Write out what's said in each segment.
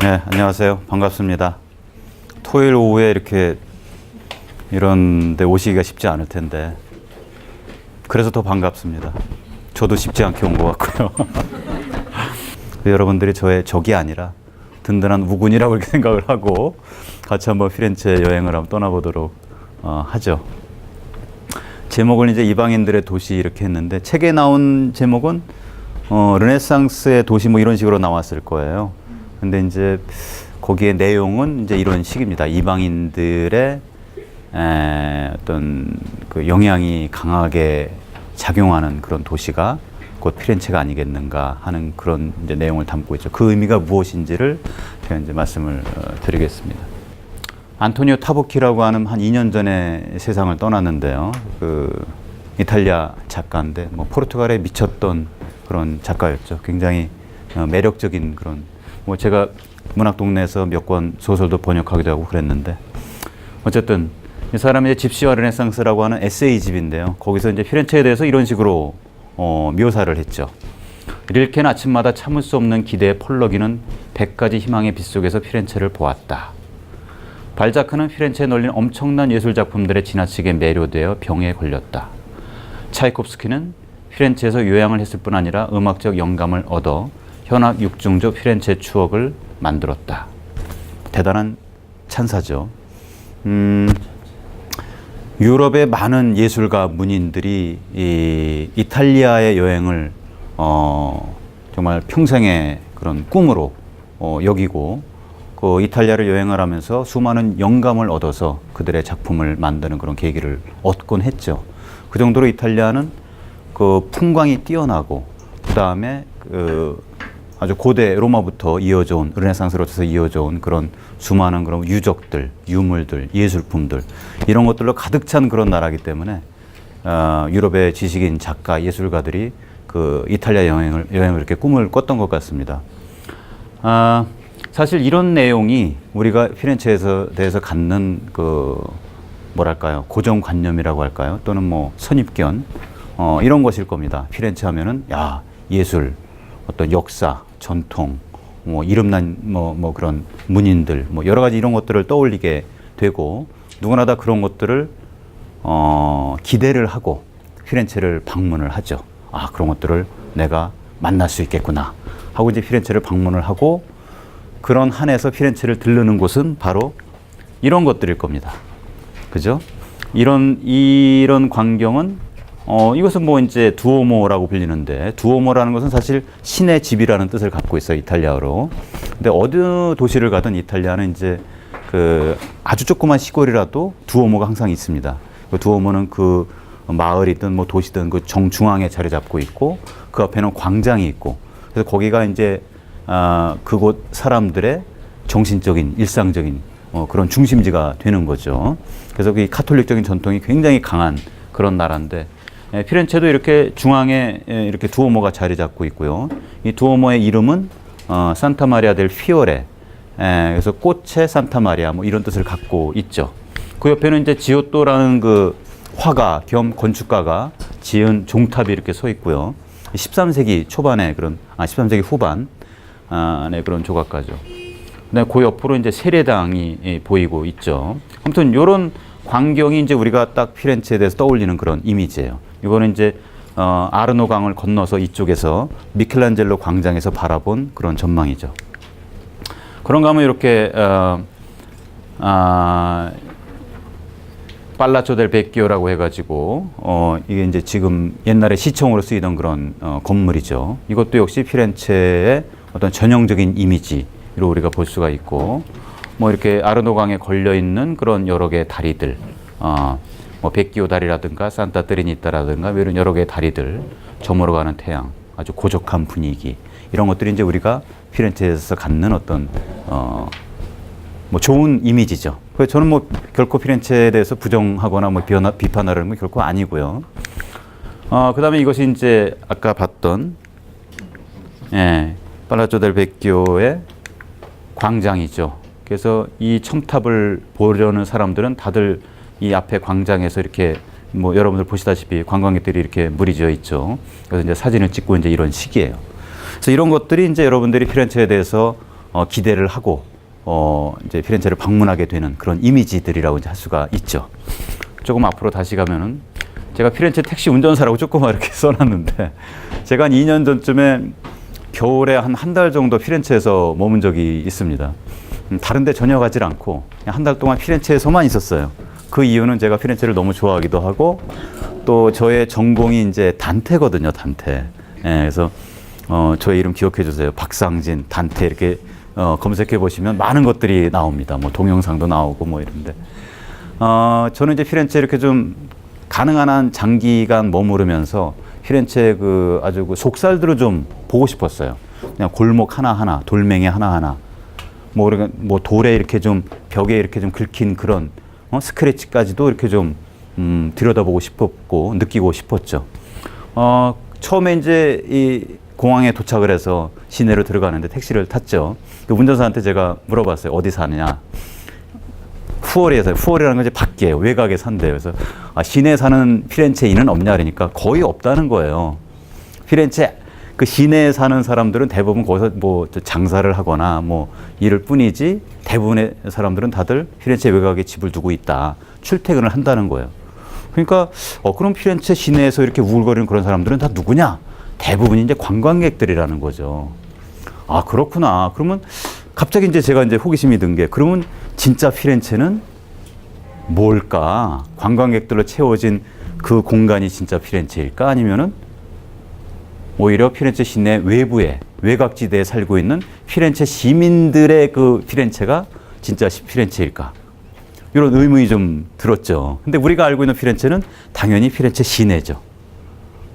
네, 안녕하세요. 반갑습니다. 토요일 오후에 이렇게 이런 데 오시기가 쉽지 않을 텐데 그래서 더 반갑습니다. 저도 쉽지 않게 온 것 같고요. 여러분들이 저의 적이 아니라 든든한 우군이라고 이렇게 생각을 하고 같이 한번 피렌체 여행을 한번 떠나보도록 하죠. 제목을 이제 이방인들의 도시 이렇게 했는데 책에 나온 제목은 르네상스의 도시 뭐 이런 식으로 나왔을 거예요. 근데 이제 거기에 내용은 이제 이런 식입니다. 이방인들의 어떤 그 영향이 강하게 작용하는 그런 도시가 곧 피렌체가 아니겠는가 하는 그런 이제 내용을 담고 있죠. 그 의미가 무엇인지를 제가 이제 말씀을 드리겠습니다. 안토니오 타보키라고 하는 한 2년 전에 세상을 떠났는데요. 그 이탈리아 작가인데 뭐 포르투갈에 미쳤던 그런 작가였죠. 굉장히 매력적인 그런 뭐 제가 문학 동네에서 몇 권 소설도 번역하기도 하고 그랬는데 어쨌든 이 사람이 집시와 르네상스라고 하는 에세이집인데요. 거기서 이제 피렌체에 대해서 이런 식으로 묘사를 했죠. 릴케는 아침마다 참을 수 없는 기대에 펄럭이는 100가지 희망의 빛 속에서 피렌체를 보았다. 발자크는 피렌체에 널린 엄청난 예술 작품들에 지나치게 매료되어 병에 걸렸다. 차이콥스키는 피렌체에서 요양을 했을 뿐 아니라 음악적 영감을 얻어 현악 육중조 피렌체 추억을 만들었다. 대단한 찬사죠. 유럽의 많은 예술가 문인들이 이 이탈리아의 여행을 정말 평생의 그런 꿈으로 여기고 그 이탈리아를 여행을 하면서 수많은 영감을 얻어서 그들의 작품을 만드는 그런 계기를 얻곤 했죠. 그 정도로 이탈리아는 그 풍광이 뛰어나고 그 다음에 그 아주 고대 로마부터 이어져 온 르네상스로부터 이어져 온 그런 수많은 그런 유적들, 유물들, 예술품들 이런 것들로 가득 찬 그런 나라이기 때문에 유럽의 지식인 작가, 예술가들이 그 이탈리아 여행을 이렇게 꿈을 꿨던 것 같습니다. 사실 이런 내용이 우리가 피렌체에서 대해서 갖는 그 뭐랄까요 고정관념이라고 할까요 또는 뭐 선입견 이런 것일 겁니다. 피렌체 하면은 야 예술, 어떤 역사, 전통, 뭐 이름난 뭐 그런 문인들, 뭐 여러 가지 이런 것들을 떠올리게 되고 누구나 다 그런 것들을 기대를 하고 피렌체를 방문을 하죠. 아 그런 것들을 내가 만날 수 있겠구나 하고 이제 피렌체를 방문을 하고 그런 한에서 피렌체를 들르는 곳은 바로 이런 것들일 겁니다. 그죠? 이런 광경은 이것은 뭐 이제 두오모라고 불리는데 두오모라는 것은 사실 신의 집이라는 뜻을 갖고 있어요. 이탈리아어로. 근데 어느 도시를 가든 이탈리아는 이제 그 아주 조그만 시골이라도 두오모가 항상 있습니다. 그 두오모는 그 마을이든 뭐 도시든 그 정중앙에 자리 잡고 있고 그 앞에는 광장이 있고 그래서 거기가 이제 그곳 사람들의 정신적인 일상적인 그런 중심지가 되는 거죠. 그래서 그 카톨릭적인 전통이 굉장히 강한 그런 나라인데 피렌체도 이렇게 중앙에 이렇게 두오모가 자리 잡고 있고요. 이 두오모의 이름은 산타 마리아 델 피오레. 그래서 꽃의 산타 마리아 뭐 이런 뜻을 갖고 있죠. 그 옆에는 이제 지오토라는 그 화가 겸 건축가가 지은 종탑이 이렇게 서 있고요. 13세기 초반에 13세기 후반의 그런 조각가죠. 그다음에 그 옆으로 이제 세례당이 보이고 있죠. 아무튼 이런 광경이 이제 우리가 딱 피렌체에 대해서 떠올리는 그런 이미지예요. 이거는 이제 아르노 강을 건너서 이쪽에서 미켈란젤로 광장에서 바라본 그런 전망이죠. 그런가 하면 이렇게 팔라조 델 베키오라고 해가지고 이게 이제 지금 옛날에 시청으로 쓰이던 그런 건물이죠. 이것도 역시 피렌체의 어떤 전형적인 이미지로 우리가 볼 수가 있고 뭐 이렇게 아르노 강에 걸려 있는 그런 여러 개의 다리들, 뭐 베키오 다리라든가 산타 트리니타라든가 이런 여러 개의 다리들, 저물어가는 태양, 아주 고적한 분위기 이런 것들이 이제 우리가 피렌체에서 갖는 어떤 뭐 좋은 이미지죠. 그래서 저는 뭐 결코 피렌체에 대해서 부정하거나 뭐 비판하려는 건 결코 아니고요. 그다음에 이것이 이제 아까 봤던 팔라조 델 베키오의 광장이죠. 그래서 이 첨탑을 보려는 사람들은 다들 이 앞에 광장에서 이렇게 뭐 여러분들 보시다시피 관광객들이 이렇게 무리지어 있죠. 그래서 이제 사진을 찍고 이제 이런 식이에요. 그래서 이런 것들이 이제 여러분들이 피렌체에 대해서 기대를 하고 이제 피렌체를 방문하게 되는 그런 이미지들이라고 이제 할 수가 있죠. 조금 앞으로 다시 가면은 제가 피렌체 택시 운전사라고 조금 이렇게 써놨는데 제가 한 2년 전쯤에 겨울에 한 달 정도 피렌체에서 머문 적이 있습니다. 다른 데 전혀 가질 않고 한 달 동안 피렌체에서만 있었어요. 그 이유는 제가 피렌체를 너무 좋아하기도 하고 또 저의 전공이 이제 단테거든요, 단테. 그래서 저의 이름 기억해 주세요. 박상진, 단테 이렇게 검색해 보시면 많은 것들이 나옵니다. 뭐 동영상도 나오고 뭐 이런데. 저는 이제 피렌체 이렇게 좀 가능한 한 장기간 머무르면서 피렌체 아주 속살들을 좀 보고 싶었어요. 그냥 골목 하나하나, 돌멩이 하나하나, 뭐 돌에 이렇게 좀 벽에 이렇게 좀 긁힌 그런 스크래치까지도 이렇게 좀 들여다보고 싶었고 느끼고 싶었죠. 처음에 이제 이 공항에 도착을 해서 시내로 들어가는데 택시를 탔죠. 그 운전사한테 제가 물어봤어요. 어디 사느냐? 푸어리에서, 푸어리라는 건 이제 밖에 외곽에 산대요. 그래서 시내에 사는 피렌체인은 없냐 그러니까 거의 없다는 거예요. 피렌체 그 시내에 사는 사람들은 대부분 거기서 뭐 장사를 하거나 뭐 일을 뿐이지 대부분의 사람들은 다들 피렌체 외곽에 집을 두고 있다. 출퇴근을 한다는 거예요. 그러니까 그럼 피렌체 시내에서 이렇게 우울거리는 그런 사람들은 다 누구냐? 대부분이 이제 관광객들이라는 거죠. 아, 그렇구나. 그러면 갑자기 이제 제가 이제 호기심이 든 게 그러면 진짜 피렌체는 뭘까? 관광객들로 채워진 그 공간이 진짜 피렌체일까? 아니면은 오히려 피렌체 시내 외부에 외곽지대에 살고 있는 피렌체 시민들의 그 피렌체가 진짜 피렌체일까? 이런 의문이 좀 들었죠. 근데 우리가 알고 있는 피렌체는 당연히 피렌체 시내죠.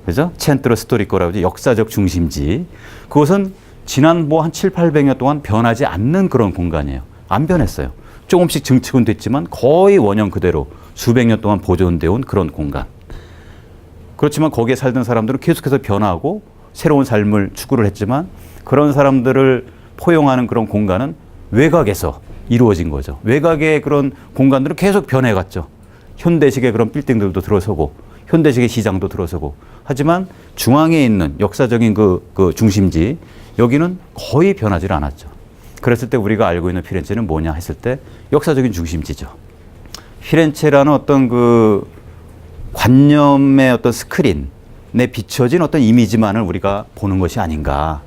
그죠? 첸트로 스토리코라고 하죠. 역사적 중심지. 그것은 지난 뭐 한 7, 800년 동안 변하지 않는 그런 공간이에요. 안 변했어요. 조금씩 증축은 됐지만 거의 원형 그대로 수백 년 동안 보존되어 온 그런 공간. 그렇지만 거기에 살던 사람들은 계속해서 변하고 새로운 삶을 추구를 했지만 그런 사람들을 포용하는 그런 공간은 외곽에서 이루어진 거죠. 외곽의 그런 공간들은 계속 변해갔죠. 현대식의 그런 빌딩들도 들어서고 현대식의 시장도 들어서고 하지만 중앙에 있는 역사적인 그 중심지 여기는 거의 변하지 않았죠. 그랬을 때 우리가 알고 있는 피렌체는 뭐냐 했을 때 역사적인 중심지죠. 피렌체라는 어떤 그 관념의 어떤 스크린에 비춰진 어떤 이미지만을 우리가 보는 것이 아닌가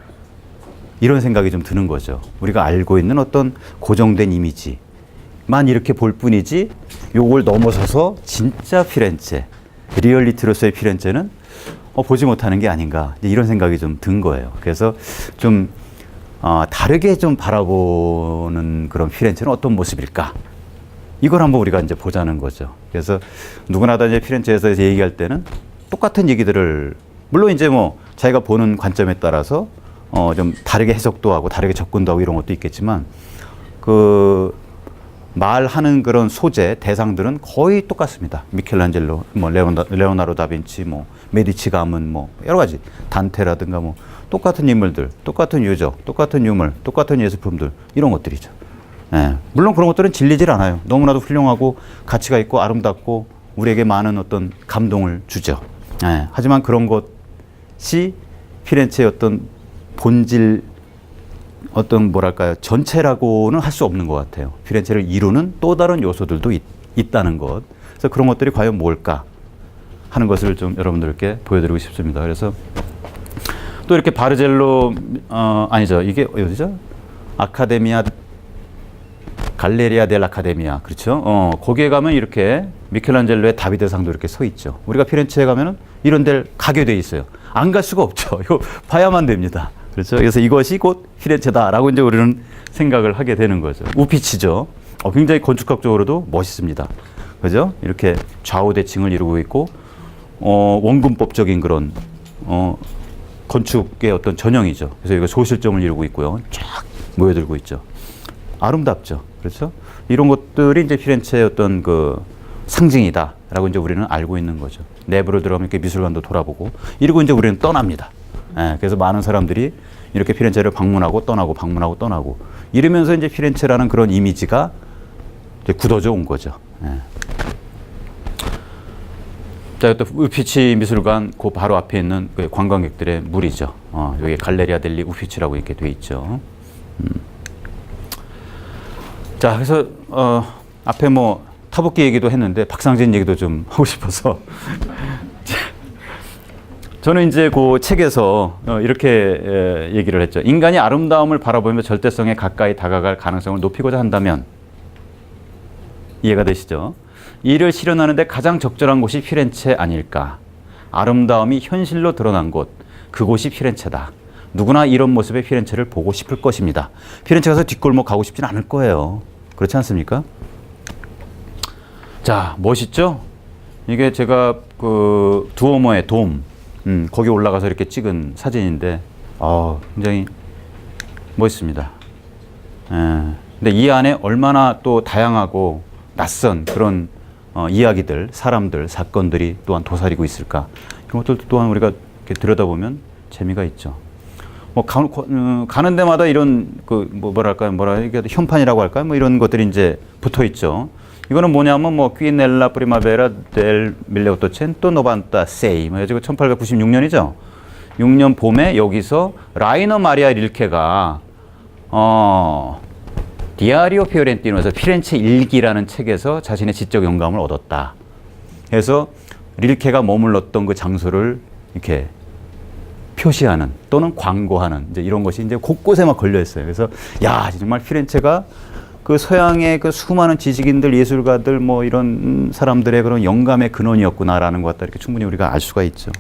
이런 생각이 좀 드는 거죠. 우리가 알고 있는 어떤 고정된 이미지만 이렇게 볼 뿐이지 요걸 넘어서서 진짜 피렌체, 리얼리티로서의 피렌체는 보지 못하는 게 아닌가 이런 생각이 좀 든 거예요. 그래서 좀 다르게 좀 바라보는 그런 피렌체는 어떤 모습일까? 이걸 한번 우리가 이제 보자는 거죠. 그래서 누구나 다 이제 피렌체에서 얘기할 때는 똑같은 얘기들을 물론 이제 뭐 자기가 보는 관점에 따라서 좀 다르게 해석도 하고 다르게 접근도 하고 이런 것도 있겠지만 그 말하는 그런 소재 대상들은 거의 똑같습니다. 미켈란젤로, 뭐 레오나르도 다빈치, 뭐 메디치 가문, 뭐 여러 가지 단테라든가 뭐 똑같은 인물들, 똑같은 유적, 똑같은 유물, 똑같은 예술품들 이런 것들이죠. 물론 그런 것들은 질리질 않아요. 너무나도 훌륭하고 가치가 있고 아름답고 우리에게 많은 어떤 감동을 주죠. 하지만 그런 것이 피렌체의 어떤 본질 어떤 뭐랄까요 전체라고는 할 수 없는 것 같아요. 피렌체를 이루는 또 다른 요소들도 있다는 것. 그래서 그런 것들이 과연 뭘까 하는 것을 좀 여러분들께 보여드리고 싶습니다. 그래서 또 이렇게 바르젤로 아니죠. 이게 어디죠? 아카데미아 갈레리아 델 아카데미아 그렇죠. 거기에 가면 이렇게 미켈란젤로의 다비드상도 이렇게 서 있죠. 우리가 피렌체에 가면은 이런 데를 가게 돼 있어요. 안 갈 수가 없죠. 이거 봐야만 됩니다. 그렇죠. 그래서 이것이 곧 피렌체다라고 이제 우리는 생각을 하게 되는 거죠. 우피치죠. 굉장히 건축학적으로도 멋있습니다. 그죠? 이렇게 좌우 대칭을 이루고 있고 원근법적인 그런 건축의 어떤 전형이죠. 그래서 이거 소실점을 이루고 있고요. 쫙 모여들고 있죠. 아름답죠. 그렇죠? 이런 것들이 이제 피렌체의 어떤 그 상징이다라고 이제 우리는 알고 있는 거죠. 내부를 들어가면 이렇게 미술관도 돌아보고 이러고 이제 우리는 떠납니다. 그래서 많은 사람들이 이렇게 피렌체를 방문하고 떠나고 방문하고 떠나고 이러면서 이제 피렌체라는 그런 이미지가 이제 굳어져 온 거죠. 자, 또 우피치 미술관 그 바로 앞에 있는 그 관광객들의 무리죠. 여기 갈레리아 델리 우피치라고 이렇게 돼 있죠. 자, 그래서 앞에 뭐 타복기 얘기도 했는데 박상진 얘기도 좀 하고 싶어서 저는 이제 그 책에서 이렇게 얘기를 했죠. 인간이 아름다움을 바라보며 절대성에 가까이 다가갈 가능성을 높이고자 한다면, 이해가 되시죠? 이를 실현하는데 가장 적절한 곳이 피렌체 아닐까. 아름다움이 현실로 드러난 곳, 그곳이 피렌체다. 누구나 이런 모습의 피렌체를 보고 싶을 것입니다. 피렌체 가서 뒷골목 가고 싶진 않을 거예요. 그렇지 않습니까? 자, 멋있죠? 이게 제가 그 두오모의 돔, 거기 올라가서 이렇게 찍은 사진인데, 굉장히 멋있습니다. 근데 이 안에 얼마나 또 다양하고 낯선 그런 이야기들, 사람들, 사건들이 또한 도사리고 있을까. 그런 것들도 또한 우리가 이렇게 들여다보면 재미가 있죠. 뭐 가는 데마다 이런 이게 현판이라고 할까요? 뭐 이런 것들이 이제 붙어 있죠. 이거는 뭐냐면 뭐 퀴넬라 프리마베라 델 밀레오토첸토 노반타 세이, 뭐 지금 1896년이죠. 6년 봄에 여기서 라이너 마리아 릴케가 디아리오 피오렌티노에서 피렌체 일기라는 책에서 자신의 지적 영감을 얻었다. 그래서 릴케가 머물렀던 그 장소를 이렇게 표시하는 또는 광고하는 이제 이런 것이 이제 곳곳에 막 걸려 있어요. 그래서 야, 정말 피렌체가 그 서양의 그 수많은 지식인들, 예술가들 뭐 이런 사람들의 그런 영감의 근원이었구나라는 것 같다. 이렇게 충분히 우리가 알 수가 있죠.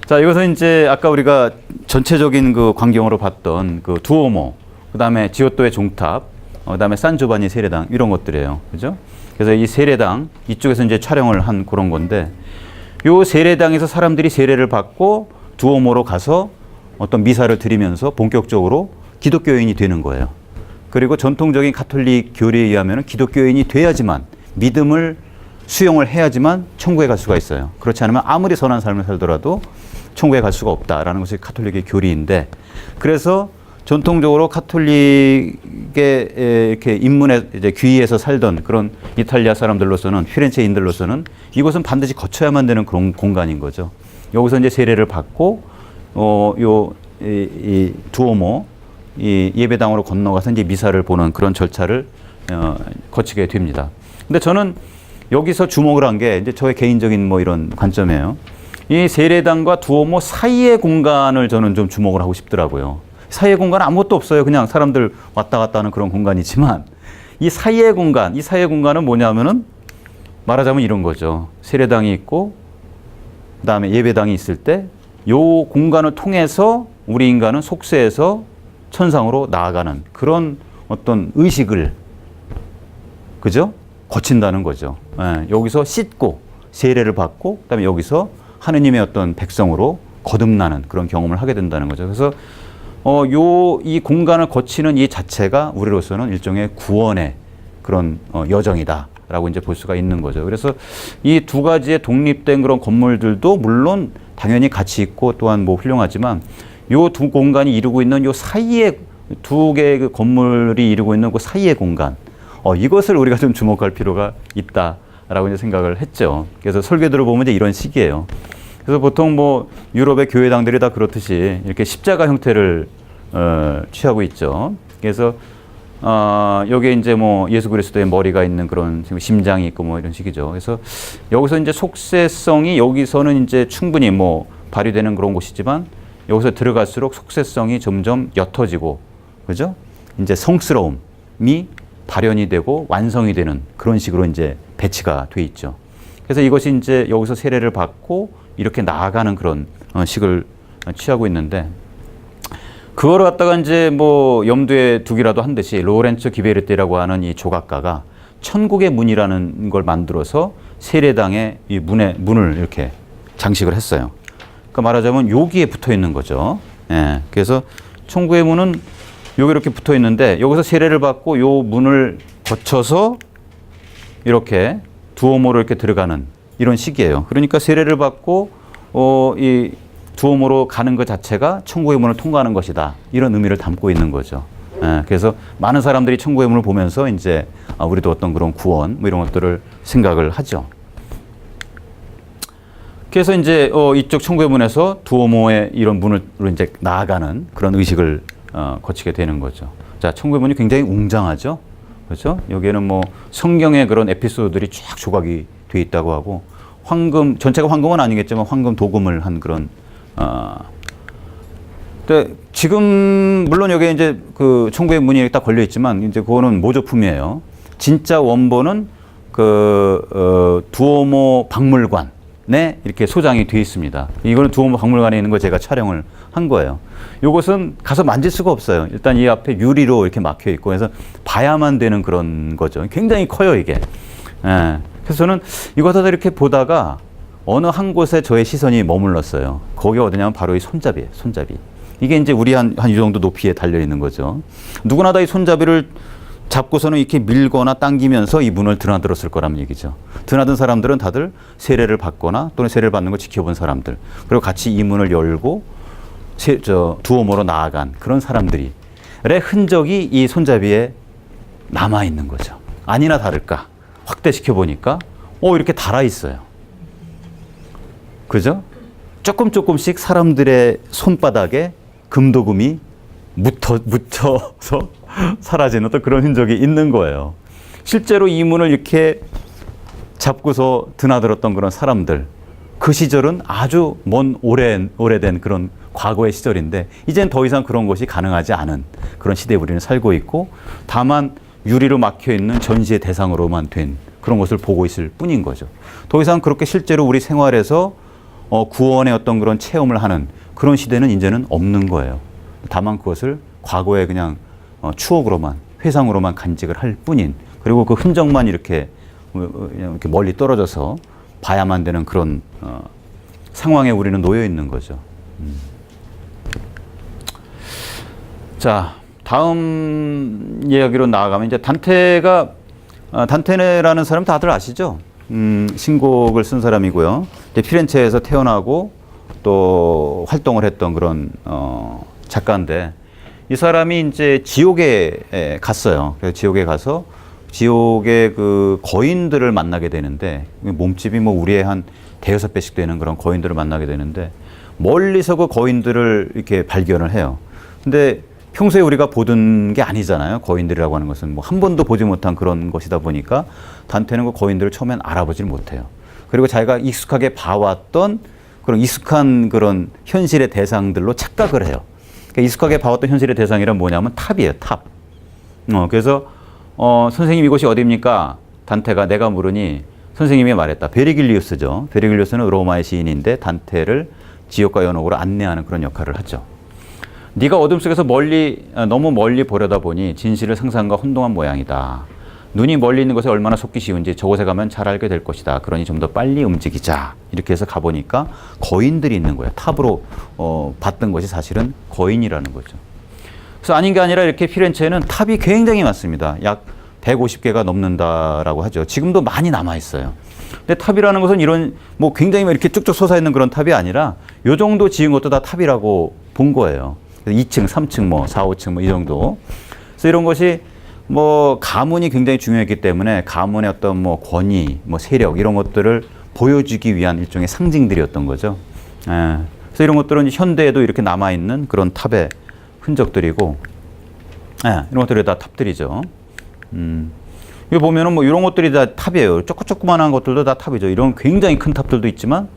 자, 여기서 이제 아까 우리가 전체적인 그 광경으로 봤던 그 두오모, 그다음에 지오토의 종탑, 그다음에 산조바니 세례당 이런 것들이에요. 그죠? 그래서 이 세례당 이쪽에서 이제 촬영을 한 그런 건데, 요 세례당에서 사람들이 세례를 받고 두오모로 가서 어떤 미사를 드리면서 본격적으로 기독교인이 되는 거예요. 그리고 전통적인 가톨릭 교리에 의하면 기독교인이 돼야지만, 믿음을 수용을 해야지만 천국에 갈 수가 있어요. 그렇지 않으면 아무리 선한 삶을 살더라도 천국에 갈 수가 없다라는 것이 가톨릭의 교리인데, 그래서 전통적으로 가톨릭에 이렇게 인문에 이제 귀의해서 살던 그런 이탈리아 사람들로서는, 피렌체인들로서는 이곳은 반드시 거쳐야만 되는 그런 공간인 거죠. 여기서 이제 세례를 받고 이 두오모 이 예배당으로 건너가서 이제 미사를 보는 그런 절차를 거치게 됩니다. 근데 저는 여기서 주목을 한 게 이제 저의 개인적인 뭐 이런 관점이에요. 이 세례당과 두오모 사이의 공간을 저는 좀 주목을 하고 싶더라고요. 사이의 공간은 아무것도 없어요. 그냥 사람들 왔다 갔다 하는 그런 공간이지만, 이 사이의 공간은 뭐냐면은 말하자면 이런 거죠. 세례당이 있고 그다음에 예배당이 있을 때 요 공간을 통해서 우리 인간은 속세에서 천상으로 나아가는 그런 어떤 의식을, 그죠? 거친다는 거죠. 여기서 씻고 세례를 받고 그다음에 여기서 하느님의 어떤 백성으로 거듭나는 그런 경험을 하게 된다는 거죠. 그래서 이 공간을 거치는 이 자체가 우리로서는 일종의 구원의 그런 여정이다라고 이제 볼 수가 있는 거죠. 그래서 이 두 가지의 독립된 그런 건물들도 물론 당연히 가치 있고 또한 뭐 훌륭하지만, 요 두 공간이 이루고 있는 요 사이에 두 개의 그 건물이 이루고 있는 그 사이의 공간, 이것을 우리가 좀 주목할 필요가 있다라고 이제 생각을 했죠. 그래서 설교들을 보면 이제 이런 식이에요. 그래서 보통 뭐 유럽의 교회당들이 다 그렇듯이 이렇게 십자가 형태를 취하고 있죠. 그래서 여기에 이제 뭐 예수 그리스도의 머리가 있는 그런 심장이 있고 뭐 이런 식이죠. 그래서 여기서 이제 속세성이 여기서는 이제 충분히 뭐 발휘되는 그런 곳이지만, 여기서 들어갈수록 속세성이 점점 옅어지고, 그죠? 이제 성스러움이 발현이 되고 완성이 되는 그런 식으로 이제 배치가 돼 있죠. 그래서 이것이 이제 여기서 세례를 받고 이렇게 나아가는 그런 식을 취하고 있는데, 그거를 갖다가 이제 뭐 염두에 두기라도 한 듯이 로렌츠 기베르티라고 하는 이 조각가가 천국의 문이라는 걸 만들어서 세례당의 이 문을 이렇게 장식을 했어요. 그러니까 말하자면 여기에 붙어 있는 거죠. 그래서 천국의 문은 여기 이렇게 붙어 있는데, 여기서 세례를 받고 요 문을 거쳐서 이렇게 두오모로 이렇게 들어가는 이런 식이에요. 그러니까 세례를 받고 이 두오모로 가는 것 자체가 천국의 문을 통과하는 것이다, 이런 의미를 담고 있는 거죠. 그래서 많은 사람들이 천국의 문을 보면서 이제 우리도 어떤 그런 구원 뭐 이런 것들을 생각을 하죠. 그래서 이제 이쪽 천국의 문에서 두오모의 이런 문으로 이제 나아가는 그런 의식을 거치게 되는 거죠. 자, 천국의 문이 굉장히 웅장하죠. 그렇죠? 여기에는 뭐 성경의 그런 에피소드들이 쫙 조각이 돼 있다고 하고 황금 전체가 황금은 아니겠지만 황금 도금을 한 그런 근데 지금 물론 여기에 이제 그 청구의 문이 딱 걸려 있지만 이제 그거는 모조품이에요. 진짜 원본은 두오모 박물관에 이렇게 소장이 되어 있습니다. 이거는 두오모 박물관에 있는 거 제가 촬영을 한 거예요. 이것은 가서 만질 수가 없어요. 일단 이 앞에 유리로 이렇게 막혀 있고 해서 봐야만 되는 그런 거죠. 굉장히 커요, 이게. 예. 그래서 저는 이거 하다 이렇게 보다가 어느 한 곳에 저의 시선이 머물렀어요. 거기 어디냐면 바로 이 손잡이에요, 손잡이. 이게 이제 우리 한 이 정도 높이에 달려 있는 거죠. 누구나 다 이 손잡이를 잡고서는 이렇게 밀거나 당기면서 이 문을 드나들었을 거란 얘기죠. 드나든 사람들은 다들 세례를 받거나 또는 세례를 받는 걸 지켜본 사람들. 그리고 같이 이 문을 열고 두오모로 나아간 그런 사람들의 흔적이 이 손잡이에 남아 있는 거죠. 아니나 다를까 확대시켜 보니까 이렇게 달아 있어요. 그죠? 조금씩 사람들의 손바닥에 금도금이 묻혀서 사라지는 또 그런 흔적이 있는 거예요. 실제로 이 문을 이렇게 잡고서 드나들었던 그런 사람들, 그 시절은 아주 먼 오래된 그런 과거의 시절인데 이젠 더 이상 그런 것이 가능하지 않은 그런 시대에 우리는 살고 있고 다만 유리로 막혀있는 전시의 대상으로만 된 그런 것을 보고 있을 뿐인 거죠. 더 이상 그렇게 실제로 우리 생활에서 구원의 어떤 그런 체험을 하는 그런 시대는 이제는 없는 거예요. 다만 그것을 과거에 그냥 추억으로만 회상으로만 간직을 할 뿐인 그리고 그 흔적만 이렇게 멀리 떨어져서 봐야만 되는 그런 상황에 우리는 놓여 있는 거죠. 자, 다음 이야기로 나아가면 이제 단테네라는 사람 다들 아시죠? 신곡을 쓴 사람이고요. 이제 피렌체에서 태어나고 또 활동을 했던 그런 작가인데 이 사람이 이제 지옥에 갔어요. 그래서 지옥에 가서 지옥의 그 거인들을 만나게 되는데 몸집이 뭐 우리의 한 대여섯 배씩 되는 그런 거인들을 만나게 되는데 멀리서 그 거인들을 이렇게 발견을 해요. 근데 평소에 우리가 보던 게 아니잖아요. 거인들이라고 하는 것은 뭐 한 번도 보지 못한 그런 것이다 보니까 단테는 그 거인들을 처음엔 알아보질 못해요. 그리고 자기가 익숙하게 봐왔던 그런 익숙한 그런 현실의 대상들로 착각을 해요. 그러니까 익숙하게 봐왔던 현실의 대상이란 뭐냐면 탑이에요, 탑. 그래서 선생님 이곳이 어디입니까? 단테가 내가 물으니 선생님이 말했다. 베르길리우스죠. 베르길리우스는 로마의 시인인데 단테를 지옥과 연옥으로 안내하는 그런 역할을 하죠. 네가 어둠 속에서 너무 멀리 보려다 보니 진실을 상상과 혼동한 모양이다. 눈이 멀리 있는 것에 얼마나 속기 쉬운지 저곳에 가면 잘 알게 될 것이다. 그러니 좀 더 빨리 움직이자. 이렇게 해서 가보니까 거인들이 있는 거예요. 탑으로 봤던 것이 사실은 거인이라는 거죠. 그래서 아닌 게 아니라 이렇게 피렌체에는 탑이 굉장히 많습니다. 약 150개가 넘는다라고 하죠. 지금도 많이 남아 있어요. 근데 탑이라는 것은 이런 뭐 굉장히 이렇게 쭉쭉 솟아있는 그런 탑이 아니라 요 정도 지은 것도 다 탑이라고 본 거예요. 2층, 3층, 뭐 4, 5층 뭐 이 정도. 그래서 이런 것이 뭐 가문이 굉장히 중요했기 때문에 가문의 어떤 뭐 권위, 뭐 세력 이런 것들을 보여주기 위한 일종의 상징들이었던 거죠. 그래서 이런 것들은 현대에도 이렇게 남아 있는 그런 탑의 흔적들이고, 이런 것들이 다 탑들이죠. 여기 보면은 뭐 이런 것들이 다 탑이에요. 조그만한 것들도 다 탑이죠. 이런 굉장히 큰 탑들도 있지만,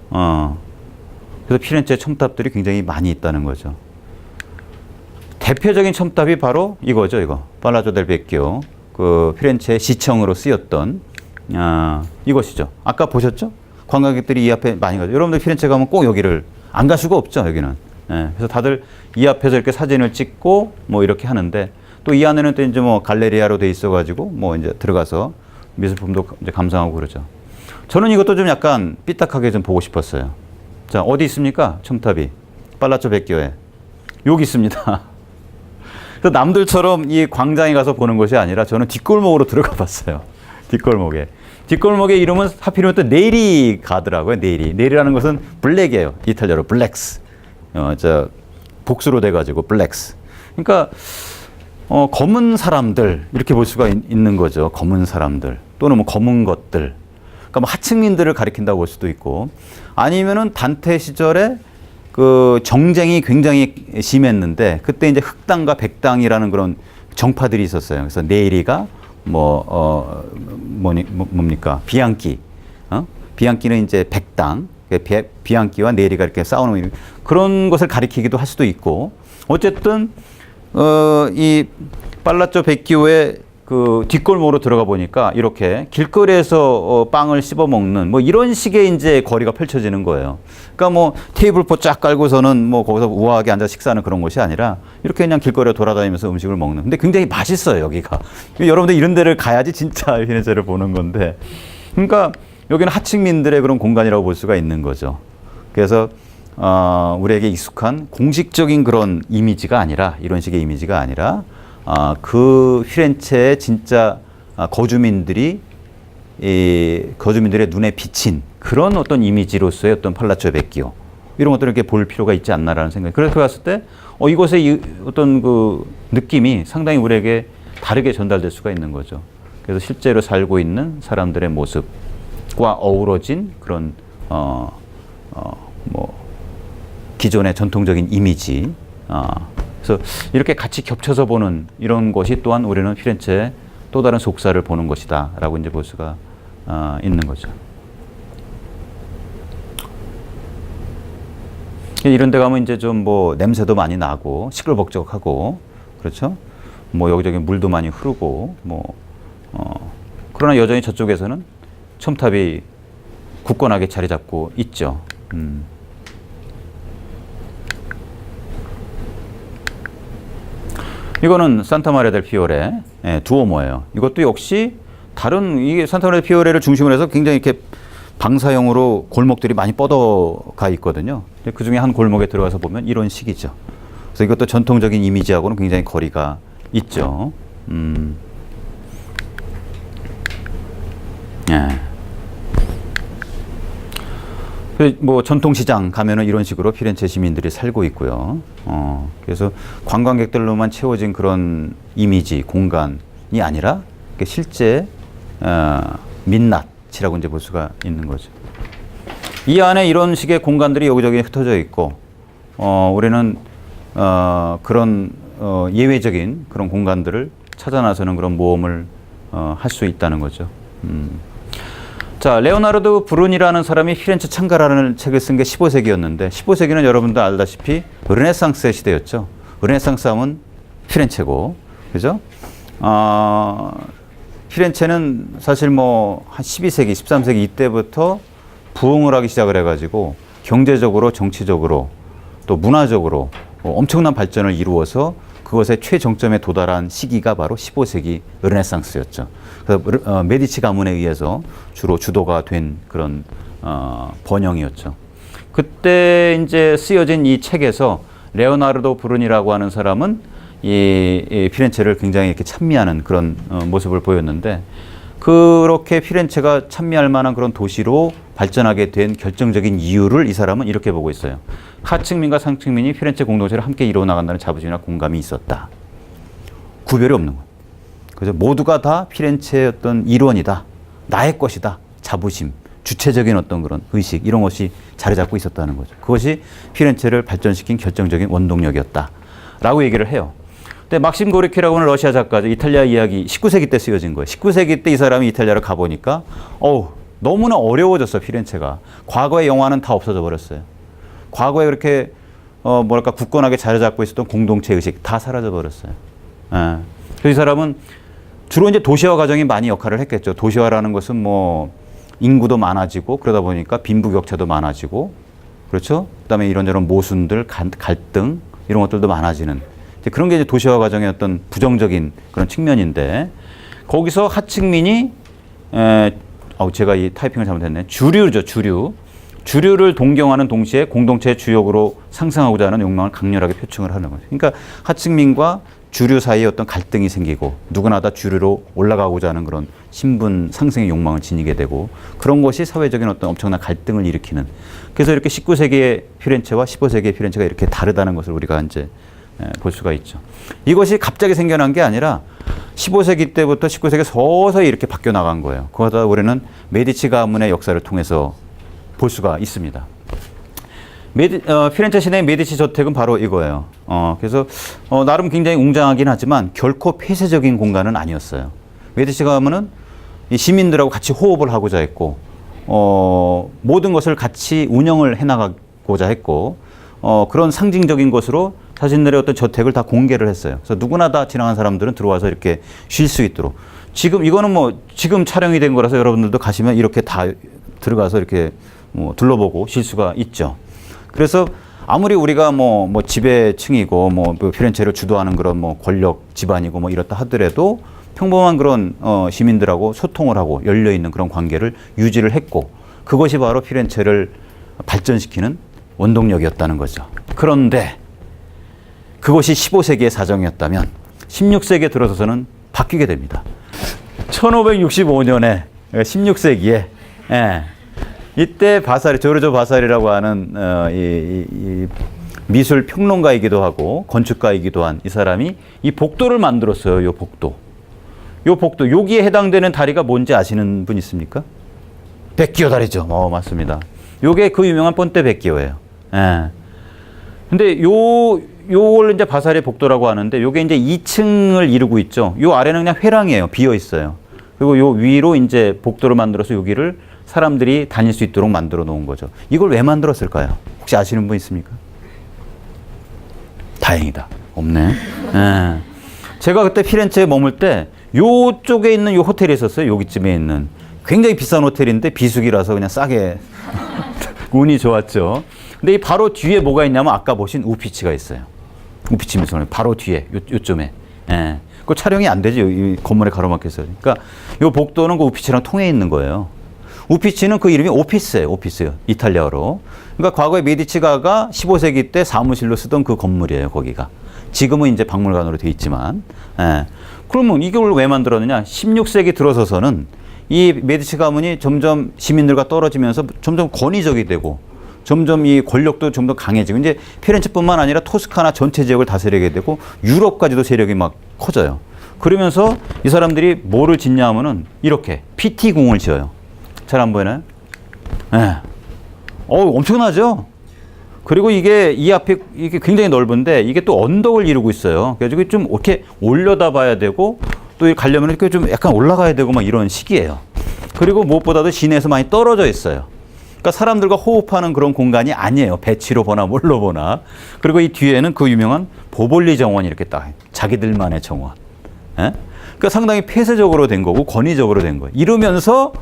그래서 피렌체 첨탑들이 굉장히 많이 있다는 거죠. 대표적인 첨탑이 바로 이거죠, 이거. 팔라조 델 베키오. 그 피렌체의 시청으로 쓰였던, 이것이죠. 아까 보셨죠? 관광객들이 이 앞에 많이 가죠. 여러분들 피렌체 가면 꼭 여기를 안 갈 수가 없죠, 여기는. 그래서 다들 이 앞에서 이렇게 사진을 찍고 뭐 이렇게 하는데 또 이 안에는 또 이제 뭐 갈레리아로 돼 있어가지고 뭐 이제 들어가서 미술품도 이제 감상하고 그러죠. 저는 이것도 좀 약간 삐딱하게 좀 보고 싶었어요. 자, 어디 있습니까? 첨탑이. 팔라조 베키오에. 여기 있습니다. 그래서 남들처럼 이 광장에 가서 보는 것이 아니라 저는 뒷골목으로 들어가 봤어요. 뒷골목에. 뒷골목의 이름은 하필이면 또 네리 가더라고요. 네리. 네리라는 것은 블랙이에요. 이탈리아로 블랙스. 복수로 돼가지고 블랙스. 그러니까 검은 사람들 이렇게 볼 수가 있는 거죠. 검은 사람들 또는 뭐 검은 것들. 그러니까 뭐 하층민들을 가리킨다고 볼 수도 있고 아니면은 단테 시절에 그 정쟁이 굉장히 심했는데 그때 이제 흑당과 백당이라는 그런 정파들이 있었어요. 그래서 네리가 뭡니까? 비앙키. 비앙키는 이제 백당. 비앙키와 네리가 이렇게 싸우는 그런 것을 가리키기도 할 수도 있고, 어쨌든 이 팔라쪼 베키오의 그 뒷골목으로 들어가 보니까 이렇게 길거리에서 빵을 씹어 먹는 뭐 이런 식의 이제 거리가 펼쳐지는 거예요. 그러니까 뭐 테이블포 쫙 깔고서는 뭐 거기서 우아하게 앉아 식사하는 그런 것이 아니라 이렇게 그냥 길거리에 돌아다니면서 음식을 먹는. 근데 굉장히 맛있어요, 여기가. 여러분들 이런 데를 가야지 진짜 피렌체를 보는 건데. 그러니까 여기는 하층민들의 그런 공간이라고 볼 수가 있는 거죠. 그래서 우리에게 익숙한 공식적인 그런 이미지가 아니라, 이런 식의 이미지가 아니라 그 피렌체의 진짜 거주민들의 눈에 비친 그런 어떤 이미지로서의 어떤 팔라쪼 베키오, 이런 것들을 이렇게 볼 필요가 있지 않나라는 생각이. 그래서 봤을 때 이곳의 어떤 그 느낌이 상당히 우리에게 다르게 전달될 수가 있는 거죠. 그래서 실제로 살고 있는 사람들의 모습과 어우러진 그런 뭐 기존의 전통적인 이미지. 그래서 이렇게 같이 겹쳐서 보는 이런 것이 또한 우리는 피렌체의 또 다른 속사를 보는 것이다 라고 이제 볼 수가 있는 거죠. 이런 데 가면 이제 좀 뭐 냄새도 많이 나고 시끌벅적하고, 그렇죠? 뭐 여기저기 물도 많이 흐르고 그러나 여전히 저쪽에서는 첨탑이 굳건하게 자리 잡고 있죠. 이거는 산타마리아 델 피오레 두오모예요. 이것도 역시 다른, 이게 산타마리아 델 피오레를 중심으로 해서 굉장히 이렇게 방사형으로 골목들이 많이 뻗어가 있거든요. 그 중에 한 골목에 들어가서 보면 이런 식이죠. 그래서 이것도 전통적인 이미지하고는 굉장히 거리가 있죠. 뭐 전통시장 가면은 이런 식으로 피렌체 시민들이 살고 있고요. 그래서 관광객들로만 채워진 그런 이미지, 공간이 아니라 실제 민낯이라고 이제 볼 수가 있는 거죠. 이 안에 이런 식의 공간들이 여기저기 흩어져 있고, 우리는 그런 예외적인 그런 공간들을 찾아 나서는 그런 모험을 할 수 있다는 거죠. 자, 레오나르도 브룬이라는 사람이 피렌체 창가라는 책을 쓴 게 15세기였는데 15세기는 여러분들 알다시피 르네상스의 시대였죠. 르네상스 하면 피렌체고, 그죠? 피렌체는 사실 뭐 한 12세기, 13세기 이때부터 부흥을 하기 시작을 해가지고 경제적으로, 정치적으로, 또 문화적으로 엄청난 발전을 이루어서 그것의 최정점에 도달한 시기가 바로 15세기 르네상스였죠. 그래서 메디치 가문에 의해서 주로 주도가 된 그런 번영이었죠. 그때 이제 쓰여진 이 책에서 레오나르도 브룬이라고 하는 사람은 이 피렌체를 굉장히 이렇게 찬미하는 그런 모습을 보였는데, 그렇게 피렌체가 찬미할 만한 그런 도시로 발전하게 된 결정적인 이유를 이 사람은 이렇게 보고 있어요. 하층민과 상층민이 피렌체 공동체를 함께 이루어 나간다는 자부심이나 공감이 있었다. 구별이 없는 거예요. 그래서 모두가 다 피렌체의 어떤 일원이다, 나의 것이다, 자부심, 주체적인 어떤 그런 의식, 이런 것이 자리 잡고 있었다는 거죠. 그것이 피렌체를 발전시킨 결정적인 원동력이었다라고 얘기를 해요. 근데 막심 고르키라고 하는 러시아 작가죠. 이탈리아 이야기 19세기 때 쓰여진 거예요. 19세기 때 이 사람이 이탈리아를 가보니까 너무나 어려워졌어, 피렌체가. 과거의 영화는 다 없어져 버렸어요. 과거에 그렇게 굳건하게 자리 잡고 있었던 공동체 의식 다 사라져 버렸어요. 그래서 이 사람은 주로 이제 도시화 과정이 많이 역할을 했겠죠. 도시화라는 것은 뭐 인구도 많아지고 그러다 보니까 빈부격차도 많아지고, 그렇죠? 그다음에 이런저런 모순들, 갈등 이런 것들도 많아지는, 그런 게 이제 도시화 과정의 어떤 부정적인 그런 측면인데, 거기서 하층민이 제가 이 타이핑을 잘못했네. 주류죠, 주류. 주류를 동경하는 동시에 공동체의 주역으로 상승하고자 하는 욕망을 강렬하게 표출을 하는 거죠. 그러니까 하층민과 주류 사이에 어떤 갈등이 생기고 누구나 다 주류로 올라가고자 하는 그런 신분 상승의 욕망을 지니게 되고, 그런 것이 사회적인 어떤 엄청난 갈등을 일으키는. 그래서 이렇게 19세기의 피렌체와 15세기의 피렌체가 이렇게 다르다는 것을 우리가 이제 볼 수가 있죠. 이것이 갑자기 생겨난 게 아니라 15세기 때부터 19세기 서서히 이렇게 바뀌어 나간 거예요. 그거다 우리는 메디치 가문의 역사를 통해서 볼 수가 있습니다. 피렌체 시내의 메디치 저택은 바로 이거예요. 그래서 나름 굉장히 웅장하긴 하지만 결코 폐쇄적인 공간은 아니었어요. 메디치 가문은 이 시민들하고 같이 호흡을 하고자 했고, 모든 것을 같이 운영을 해나가고자 했고, 그런 상징적인 것으로 자신들의 어떤 저택을 다 공개를 했어요. 그래서 누구나 다 지나간 사람들은 들어와서 이렇게 쉴 수 있도록. 지금 이거는 뭐 지금 촬영이 된 거라서 여러분들도 가시면 이렇게 다 들어가서 이렇게 뭐 둘러보고 쉴 수가 있죠. 그래서 아무리 우리가 뭐 지배층이고 뭐 피렌체를 주도하는 그런 뭐 권력 집안이고 뭐 이렇다 하더라도 평범한 그런 시민들하고 소통을 하고 열려 있는 그런 관계를 유지를 했고, 그것이 바로 피렌체를 발전시키는 원동력이었다는 거죠. 그런데 그것이 15세기의 사정이었다면 16세기에 들어서서는 바뀌게 됩니다. 1565년에 16세기에 이때 바사리, 조르조 바사리라고 하는 이 미술 평론가이기도 하고 건축가이기도 한 이 사람이 이 복도를 만들었어요. 요 복도. 요 복도, 여기에 해당되는 다리가 뭔지 아시는 분 있습니까? 백기오 다리죠. 맞습니다. 요게 그 유명한 본떼 백기오예요. 근데 요걸 이제 바사리 복도라고 하는데, 요게 이제 2층을 이루고 있죠. 요 아래는 그냥 회랑이에요. 비어 있어요. 그리고 요 위로 이제 복도를 만들어서 여기를 사람들이 다닐 수 있도록 만들어 놓은 거죠. 이걸 왜 만들었을까요? 혹시 아시는 분 있습니까? 다행이다. 없네. 제가 그때 피렌체에 머물 때 요쪽에 있는 요 호텔이 있었어요. 여기쯤에 있는. 굉장히 비싼 호텔인데 비수기라서 그냥 싸게 운이 좋았죠. 근데 이 바로 뒤에 뭐가 있냐면 아까 보신 우피치가 있어요. 우피치 미술관 바로 뒤에 요쯤에. 그 촬영이 안 되지. 이 건물에 가로막혀서. 그러니까 요 복도는 그 우피치랑 통해 있는 거예요. 우피치는 그 이름이 오피스예요. 오피스요. 이탈리아어로. 그러니까 과거에 메디치가가 15세기 때 사무실로 쓰던 그 건물이에요. 거기가. 지금은 이제 박물관으로 돼 있지만. 그러면 이걸 왜 만들었느냐? 16세기 들어서서는 이 메디치 가문이 점점 시민들과 떨어지면서 점점 권위적이 되고, 점점 이 권력도 좀 더 강해지고, 이제 피렌체뿐만 아니라 토스카나 전체 지역을 다스리게 되고 유럽까지도 세력이 막 커져요. 그러면서 이 사람들이 뭐를 짓냐 하면은 이렇게 피티궁을 지어요. 잘 안 보이나요? 엄청나죠? 그리고 이게 이 앞에 이게 굉장히 넓은데 이게 또 언덕을 이루고 있어요. 그래서 좀 이렇게 올려다 봐야 되고, 또 가려면 이렇게 좀 약간 올라가야 되고 막 이런 식이에요. 그리고 무엇보다도 시내에서 많이 떨어져 있어요. 그러니까 사람들과 호흡하는 그런 공간이 아니에요. 배치로 보나 뭘로 보나. 그리고 이 뒤에는 그 유명한 보볼리 정원이 이렇게 딱 자기들만의 정원. 그러니까 상당히 폐쇄적으로 된 거고 권위적으로 된 거예요. 이러면서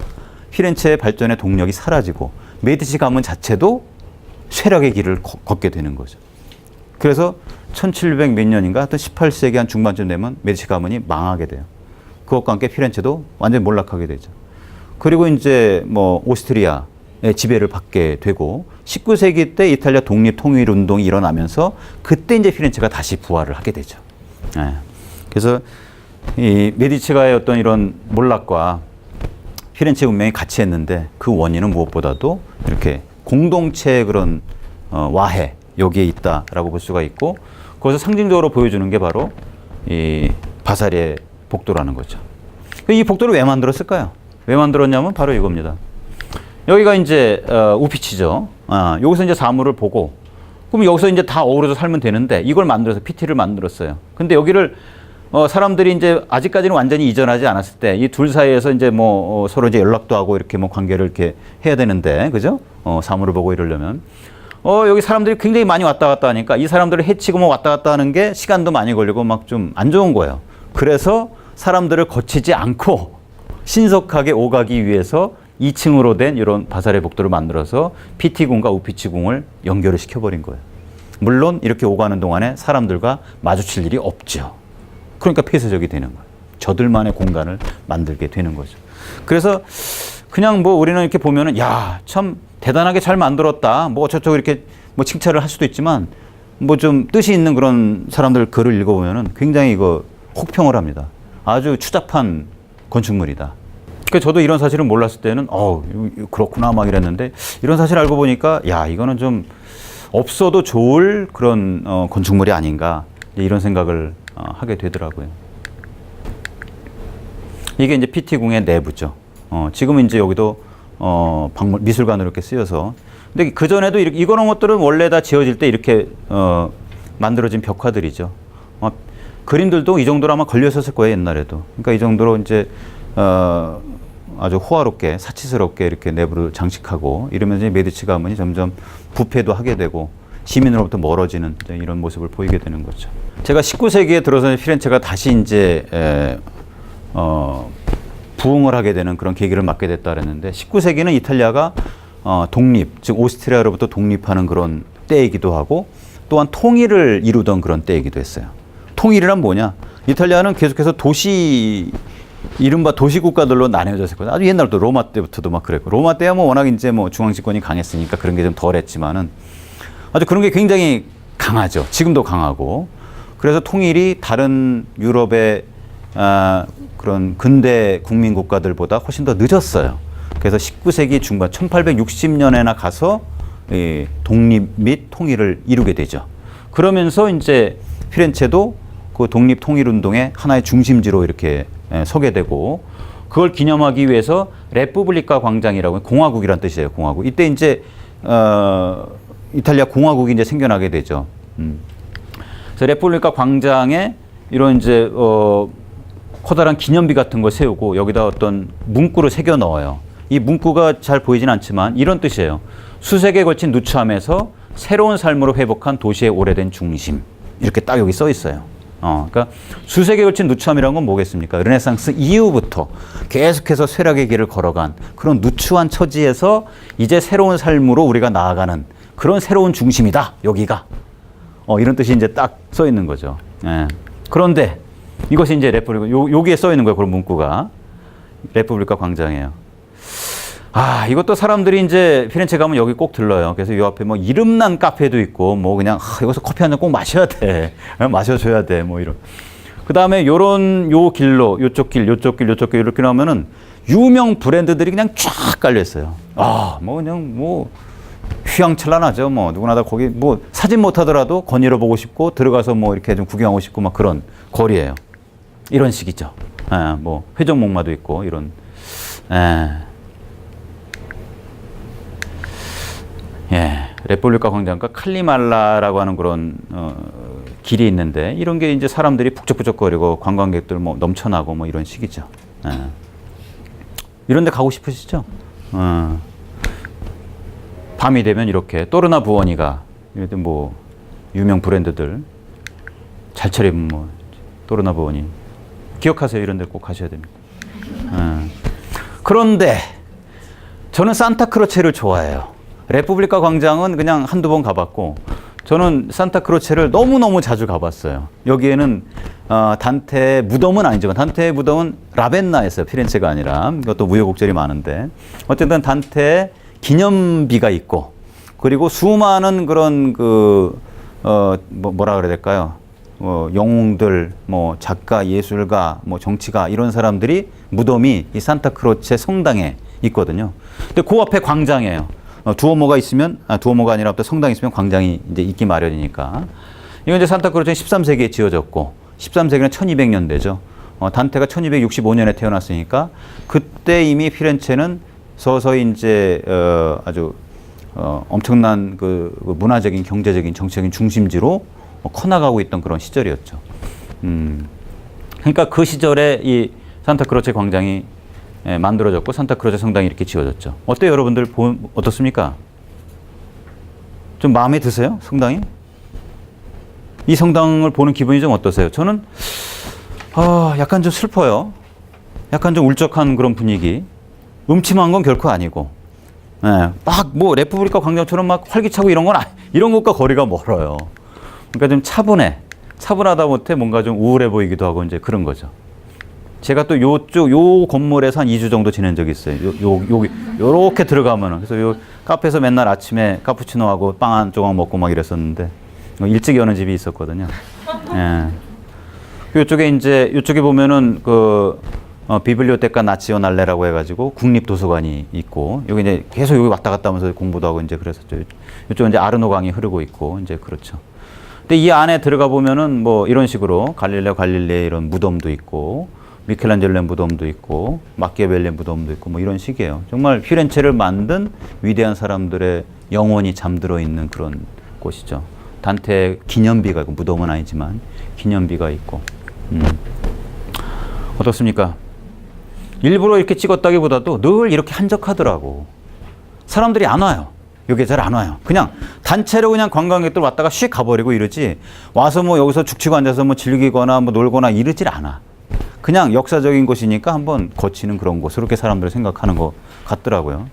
피렌체의 발전의 동력이 사라지고 메디치 가문 자체도 쇠락의 길을 걷게 되는 거죠. 그래서 1700 몇 년인가 하여튼 18세기 한 중반쯤 되면 메디치 가문이 망하게 돼요. 그것과 함께 피렌체도 완전히 몰락하게 되죠. 그리고 이제 뭐 오스트리아의 지배를 받게 되고 19세기 때 이탈리아 독립 통일 운동이 일어나면서 그때 이제 피렌체가 다시 부활을 하게 되죠. 그래서 이 메디치가의 어떤 이런 몰락과 피렌체 운명이 같이 했는데 그 원인은 무엇보다도 이렇게 공동체의 그런 와해 여기에 있다라고 볼 수가 있고, 그것을 상징적으로 보여주는 게 바로 이 바사리의 복도라는 거죠. 이 복도를 왜 만들었을까요? 왜 만들었냐면 바로 이겁니다. 여기가 이제 우피치죠. 여기서 이제 사물을 보고, 그럼 여기서 이제 다 어우러져 살면 되는데 이걸 만들어서 PT를 만들었어요. 근데 여기를 사람들이 이제 아직까지는 완전히 이전하지 않았을 때 이 둘 사이에서 이제 뭐 서로 이제 연락도 하고 이렇게 뭐 관계를 이렇게 해야 되는데, 그죠? 사물을 보고 이러려면 여기 사람들이 굉장히 많이 왔다 갔다 하니까 이 사람들을 해치고 뭐 왔다 갔다 하는 게 시간도 많이 걸리고 막 좀 안 좋은 거예요. 그래서 사람들을 거치지 않고 신속하게 오가기 위해서 2층으로 된 이런 바사리 복도를 만들어서 PT궁과 우피치궁을 연결을 시켜버린 거예요. 물론 이렇게 오가는 동안에 사람들과 마주칠 일이 없죠. 그러니까 폐쇄적이 되는 거예요. 저들만의 공간을 만들게 되는 거죠. 그래서 그냥 뭐 우리는 이렇게 보면은 야, 참 대단하게 잘 만들었다. 뭐 저쪽 이렇게 뭐 칭찬을 할 수도 있지만 뭐 좀 뜻이 있는 그런 사람들 글을 읽어보면은 굉장히 이거 혹평을 합니다. 아주 추잡한 건축물이다. 그러니까 저도 이런 사실을 몰랐을 때는 그렇구나 막 이랬는데, 이런 사실 알고 보니까 야, 이거는 좀 없어도 좋을 그런 건축물이 아닌가 이런 생각을 하게 되더라고요. 이게 이제 PT궁의 내부죠. 지금은 이제 여기도 미술관으로 이렇게 쓰여서. 근데 그 전에도 이런 것들은 원래 다 지어질 때 이렇게 만들어진 벽화들이죠. 그림들도 이 정도로 아마 걸렸었을 거예요, 옛날에도. 그러니까 이 정도로 이제 아주 호화롭게 사치스럽게 이렇게 내부를 장식하고 이러면서 이제 메디치 가문이 점점 부패도 하게 되고 시민으로부터 멀어지는 이런 모습을 보이게 되는 거죠. 제가 19세기에 들어서 피렌체가 다시 이제 부흥을 하게 되는 그런 계기를 맞게 됐다 그랬는데 19세기는 이탈리아가 독립, 즉 오스트리아로부터 독립하는 그런 때이기도 하고 또한 통일을 이루던 그런 때이기도 했어요. 통일이란 뭐냐? 이탈리아는 계속해서 이른바 도시국가들로 나뉘어졌었거든요. 아주 옛날부터 로마 때부터도 막 그랬고, 로마 때야 뭐 워낙 이제 뭐 중앙집권이 강했으니까 그런 게 좀 덜했지만은 아주 그런 게 굉장히 강하죠. 지금도 강하고. 그래서 통일이 다른 유럽의 그런 근대 국민 국가들보다 훨씬 더 늦었어요. 그래서 19세기 중반 1860년에나 가서 독립 및 통일을 이루게 되죠. 그러면서 이제 피렌체도 그 독립 통일 운동의 하나의 중심지로 이렇게 서게 되고, 그걸 기념하기 위해서 레푸블리카 광장이라고, 공화국이란 뜻이에요. 공화국. 이때 이제 이탈리아 공화국이 이제 생겨나게 되죠. 그래서 레푸블리카 광장에 이런 이제 커다란 기념비 같은 거 세우고 여기다 어떤 문구를 새겨 넣어요. 이 문구가 잘 보이진 않지만 이런 뜻이에요. 수세기에 걸친 누추함에서 새로운 삶으로 회복한 도시의 오래된 중심. 이렇게 딱 여기 써 있어요. 그러니까 수세기에 걸친 누추함이라는 건 뭐겠습니까? 르네상스 이후부터 계속해서 쇠락의 길을 걸어간 그런 누추한 처지에서 이제 새로운 삶으로 우리가 나아가는 그런 새로운 중심이다, 여기가. 이런 뜻이 이제 딱 써 있는 거죠. 예. 그런데 이것이 이제 레푸블리카, 여기에 써 있는 거예요, 그런 문구가. 레푸블리카 광장이에요. 이것도 사람들이 이제 피렌체 가면 여기 꼭 들러요. 그래서 요 앞에 뭐 이름난 카페도 있고, 뭐 그냥 여기서 커피 한 잔 꼭 마셔야 돼. 마셔줘야 돼. 뭐 이런. 그 다음에 요 길로, 요쪽 길 이렇게 나오면은 유명 브랜드들이 그냥 쫙 깔려 있어요. 뭐 그냥 뭐 휘황찬란하죠. 뭐 누구나 다 거기 뭐 사진 못 하더라도 거닐어 보고 싶고 들어가서 뭐 이렇게 좀 구경하고 싶고 막 그런 거리예요. 이런 식이죠. 뭐 회전목마도 있고 이런. 레푸블리카 광장과 칼리말라라고 하는 그런 길이 있는데 이런 게 이제 사람들이 북적북적거리고 관광객들 뭐 넘쳐나고 뭐 이런 식이죠. 이런 데 가고 싶으시죠? 밤이 되면 이렇게 또르나 부어니가 이런 뭐 유명 브랜드들 잘 차리면 뭐 또르나 부어니 기억하세요. 이런 데 꼭 가셔야 됩니다. 그런데 저는 산타크로체를 좋아해요. 레푸블리카 광장은 그냥 한두 번 가봤고 저는 산타크로체를 너무너무 자주 가봤어요. 여기에는 단테의 무덤은 아니지만 단테의 무덤은 라벤나였어요. 피렌체가 아니라. 이것도 우여곡절이 많은데 어쨌든 단테의 기념비가 있고 그리고 수많은 그런 뭐라 그래야 될까요? 영웅들, 뭐 작가, 예술가, 뭐 정치가 이런 사람들이 무덤이 이 산타크로체 성당에 있거든요. 근데 그 앞에 광장이에요. 두오모가 있으면 두오모가 아니라 성당이 있으면 광장이 이제 있기 마련이니까. 이건 이제 산타크로체는 13세기에 지어졌고 13세기는 1200년대죠. 단테가 1265년에 태어났으니까 그때 이미 피렌체는 서서히 이제 아주 엄청난 그 문화적인, 경제적인, 정치적인 중심지로 커나가고 있던 그런 시절이었죠. 그러니까 그 시절에 이 산타크로체 광장이 만들어졌고 산타크로체 성당이 이렇게 지어졌죠. 어때요, 여러분들? 어떻습니까? 좀 마음에 드세요, 성당이? 이 성당을 보는 기분이 좀 어떠세요? 저는 약간 좀 슬퍼요. 약간 좀 울적한 그런 분위기. 음침한 건 결코 아니고, 막 뭐 레푸블리카 광장처럼 막 활기차고 이런 건 이런 것과 거리가 멀어요. 그러니까 좀 차분하다 못해 뭔가 좀 우울해 보이기도 하고 이제 그런 거죠. 제가 또 요 건물에서 한 2주 정도 지낸 적이 있어요. 요렇게 들어가면은. 그래서 요 카페에서 맨날 아침에 카푸치노하고 빵 한 조각 먹고 막 이랬었는데, 일찍 여는 집이 있었거든요. 요쪽에 보면은 비블리오테카 나치오날레라고 해가지고 국립도서관이 있고, 여기 이제 계속 여기 왔다 갔다 하면서 공부도 하고 이제 그랬었죠. 이쪽은 이제 아르노 강이 흐르고 있고, 이제 그렇죠. 근데 이 안에 들어가 보면은 뭐 이런 식으로 갈릴레오 갈릴레이 이런 무덤도 있고, 미켈란젤로의 무덤도 있고, 마키아벨리의 무덤도 있고, 뭐 이런 식이에요. 정말 피렌체를 만든 위대한 사람들의 영혼이 잠들어 있는 그런 곳이죠. 단테 기념비가 있고, 무덤은 아니지만 기념비가 있고. 어떻습니까? 일부러 이렇게 찍었다기보다도 늘 이렇게 한적하더라고. 사람들이 안 와요. 여기 잘 안 와요. 그냥 단체로 그냥 관광객들 왔다가 휙 가버리고 이러지, 와서 뭐 여기서 죽치고 앉아서 뭐 즐기거나 뭐 놀거나 이러질 않아. 그냥 역사적인 곳이니까 한번 거치는 그런 곳으로 이렇게 사람들이 생각하는 것 같더라고요.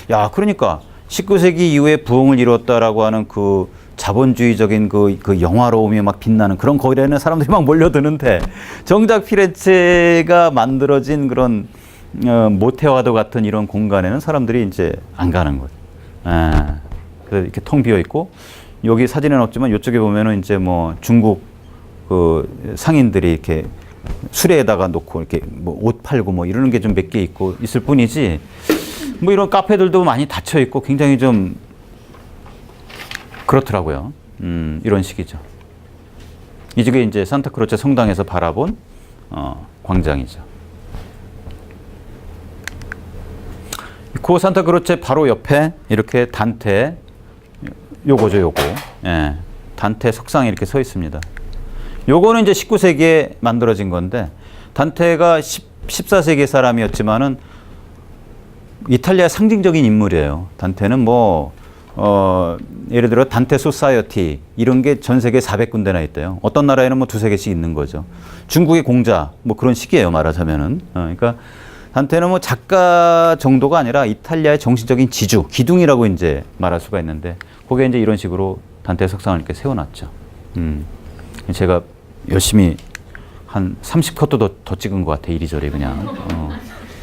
야, 그러니까 19세기 이후에 부흥을 이뤘다라고 하는 그 자본주의적인 그 영화로움이 막 빛나는 그런 거리에는 사람들이 막 몰려드는데, 정작 피렌체가 만들어진 그런 모테와도 같은 이런 공간에는 사람들이 이제 안 가는 거죠. 그래서 이렇게 텅 비어 있고, 여기 사진은 없지만 이쪽에 보면은 이제 뭐 중국 그 상인들이 이렇게 수레에다가 놓고 이렇게 뭐 옷 팔고 뭐 이러는 게 좀 몇 개 있고 있을 뿐이지, 뭐 이런 카페들도 많이 닫혀 있고 굉장히 좀 그렇더라고요. 이런 식이죠. 이쪽에 이제 산타크로체 성당에서 바라본 광장이죠. 그 산타크로체 바로 옆에 이렇게 단테, 요거죠, 요거. 예, 단테 석상이 이렇게 서 있습니다. 요거는 이제 19세기에 만들어진 건데, 단테가 14세기 사람이었지만은 이탈리아 상징적인 인물이에요. 단테는 뭐 예를 들어 단테 소사이어티 이런 게 전 세계 400군데나 있대요. 어떤 나라에는 뭐 두세 개씩 있는 거죠. 중국의 공자 뭐 그런 식이에요, 말하자면은. 그러니까 단테는 뭐 작가 정도가 아니라 이탈리아의 정신적인 지주, 기둥이라고 이제 말할 수가 있는데, 그게 이제 이런 식으로 단테 석상을 이렇게 세워놨죠. 제가 열심히 한 30컷도 더 찍은 것 같아, 이리저리 그냥.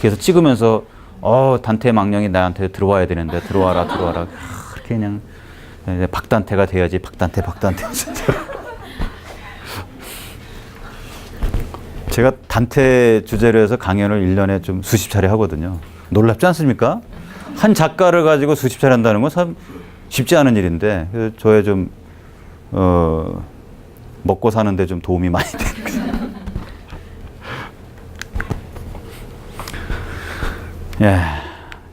그래서 찍으면서 단테 망령이 나한테 들어와야 되는데 들어와라. 그렇게 그냥 박단테가 돼야지. 박단테. 제가 단테 주제로 해서 강연을 1년에 좀 수십 차례 하거든요. 놀랍지 않습니까? 한 작가를 가지고 수십 차례 한다는 건 참 쉽지 않은 일인데, 그래서 저의 좀 먹고 사는데 좀 도움이 많이 되는 거죠. 예.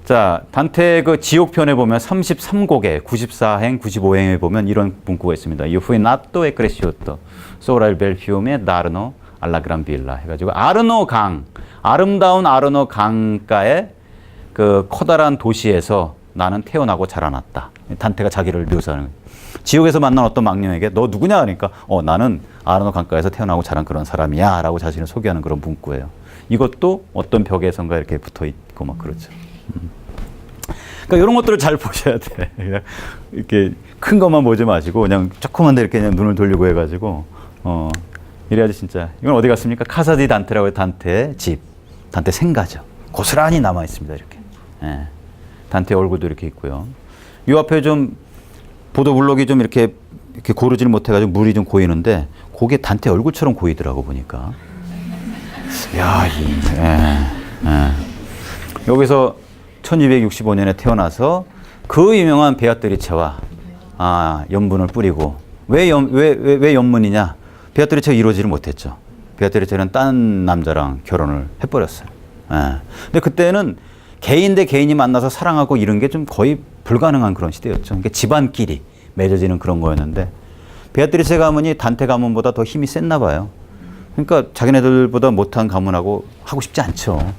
자, 단테 그 지옥편에 보면 33곡에 94행, 95행에 보면 이런 문구가 있습니다. Io fui nato e cresciuto sopra il bel fiume d'Arno alla Gran Villa 해가지고, 아르노 강, 아름다운 아르노 강가의 그 커다란 도시에서 나는 태어나고 자라났다. 단테가 자기를 묘사하는 거예요. 지옥에서 만난 어떤 망령에게 너 누구냐 하니까 나는 아르노 강가에서 태어나고 자란 그런 사람이야 라고 자신을 소개하는 그런 문구예요. 이것도 어떤 벽에선가 이렇게 붙어 있고 막 그렇죠. 그러니까 이런 것들을 잘 보셔야 돼. 이렇게 큰 것만 보지 마시고 그냥 조그만 데 이렇게 그냥 눈을 돌리고 해가지고 이래야지 진짜. 이건 어디 갔습니까? 카사 디 단테라고 해요. 단테 집, 단테 생가죠. 고스란히 남아 있습니다. 이렇게. 예. 단테 얼굴도 이렇게 있고요. 이 앞에 좀 보도블록이 좀 이렇게 고르지를 못해가지고 물이 좀 고이는데, 그게 단테 얼굴처럼 고이더라고 보니까. 야, 여기서 1265년에 태어나서 그 유명한 베아트리체와 연분을 뿌리고, 왜 연문이냐? 베아트리체가 이루어지를 못했죠. 베아트리체는 딴 남자랑 결혼을 해버렸어요. 근데 그때는 개인 대 개인이 만나서 사랑하고 이런 게 좀 거의 불가능한 그런 시대였죠. 그러니까 집안끼리 맺어지는 그런 거였는데, 베아트리체 가문이 단테 가문보다 더 힘이 셌나 봐요. 그러니까 자기네들보다 못한 가문하고 하고 싶지 않죠.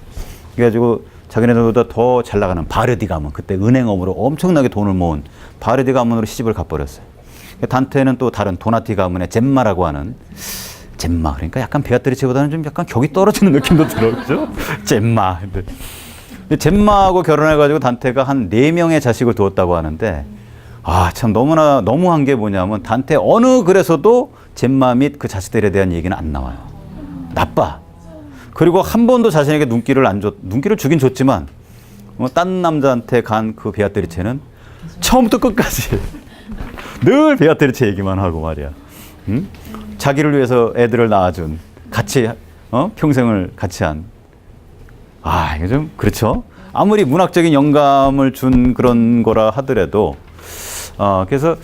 그래가지고 자기네들보다 더 잘 나가는 바르디 가문, 그때 은행업으로 엄청나게 돈을 모은 바르디 가문으로 시집을 가버렸어요. 단테는 또 다른 도나티 가문의 젬마라고 하는, 젬마, 그러니까 약간 베아트리체보다는 좀 약간 격이 떨어지는 느낌도 들어요. 그죠? 젬마. 젬마하고 결혼해가지고 단테가 한 4명의 자식을 두었다고 하는데, 참 너무나 너무한 게 뭐냐면, 단테 어느 글에서도 젬마 및 그 자식들에 대한 얘기는 안 나와요. 나빠. 그리고 한 번도 자신에게 눈길을 주긴 줬지만, 딴 남자한테 간 그 베아트리체는 처음부터 끝까지 늘 베아트리체 얘기만 하고 말이야. 응? 자기를 위해서 애들을 낳아준, 같이 평생을 같이 한. 이게 좀 그렇죠. 아무리 문학적인 영감을 준 그런 거라 하더라도, 그래서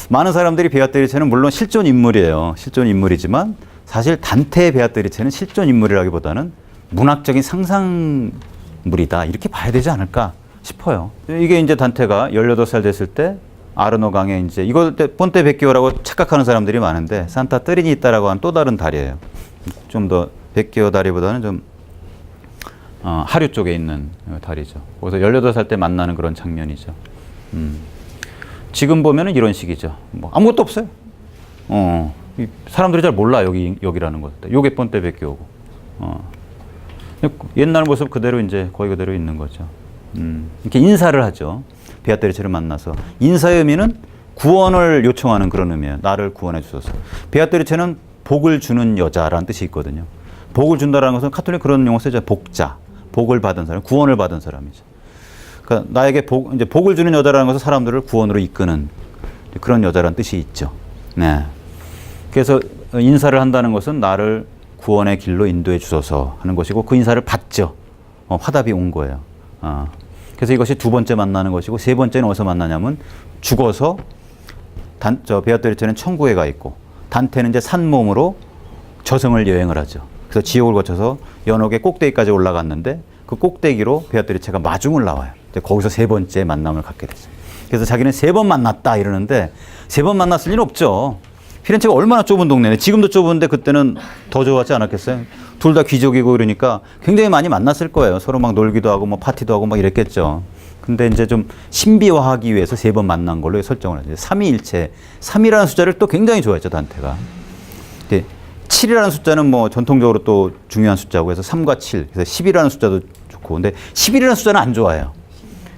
많은 사람들이 베아트리체는 물론 실존 인물이에요. 실존 인물이지만 사실 단테의 베아트리체는 실존 인물이라기보다는 문학적인 상상물이다, 이렇게 봐야 되지 않을까 싶어요. 이게 이제 단테가 18살 됐을 때 아르노 강에 이제, 이걸 폰테 베키오라고 착각하는 사람들이 많은데 산타 트리니타라고 하는 또 다른 다리예요. 좀 더 백기어 다리보다는 좀 하류 쪽에 있는 다리죠. 거기서 18살 때 만나는 그런 장면이죠. 지금 보면은 이런 식이죠. 뭐 아무것도 없어요. 사람들이 잘 몰라 여기라는 것. 요게 본때 백기어고. 옛날 모습 그대로 이제 거의 그대로 있는 거죠. 이렇게 인사를 하죠. 베아트리체를 만나서 인사의 의미는 구원을 요청하는 그런 의미예요. 나를 구원해 주소서. 베아트리체는 복을 주는 여자라는 뜻이 있거든요. 복을 준다라는 것은 카톨릭 그런 용어 쓰죠. 복자, 복을 받은 사람, 구원을 받은 사람이죠. 그러니까 나에게 이제 복을 주는 여자라는 것은 사람들을 구원으로 이끄는 그런 여자라는 뜻이 있죠. 네. 그래서 인사를 한다는 것은 나를 구원의 길로 인도해 주소서 하는 것이고 그 인사를 받죠. 화답이 온 거예요. 그래서 이것이 두 번째 만나는 것이고 세 번째는 어디서 만나냐면 죽어서 베아트리체는 천국에 가 있고 단테는 이제 산몸으로 저승을 여행을 하죠. 그래서 지옥을 거쳐서 연옥의 꼭대기까지 올라갔는데 그 꼭대기로 베아트리체가 마중을 나와요. 이제 거기서 세 번째 만남을 갖게 됐어요. 그래서 자기는 세 번 만났다 이러는데 세 번 만났을 리는 없죠. 피렌체가 얼마나 좁은 동네네. 지금도 좁은데 그때는 더 좁았지 않았겠어요? 둘 다 귀족이고 이러니까 굉장히 많이 만났을 거예요. 서로 막 놀기도 하고 뭐 파티도 하고 막 이랬겠죠. 근데 이제 좀 신비화하기 위해서 세 번 만난 걸로 설정을 하죠. 삼위일체. 3이라는 숫자를 또 굉장히 좋아했죠, 단테가. 7이라는 숫자는 뭐 전통적으로 또 중요한 숫자고 해서 3과 7. 그래서 10이라는 숫자도 좋고. 근데 11이라는 숫자는 안 좋아해요.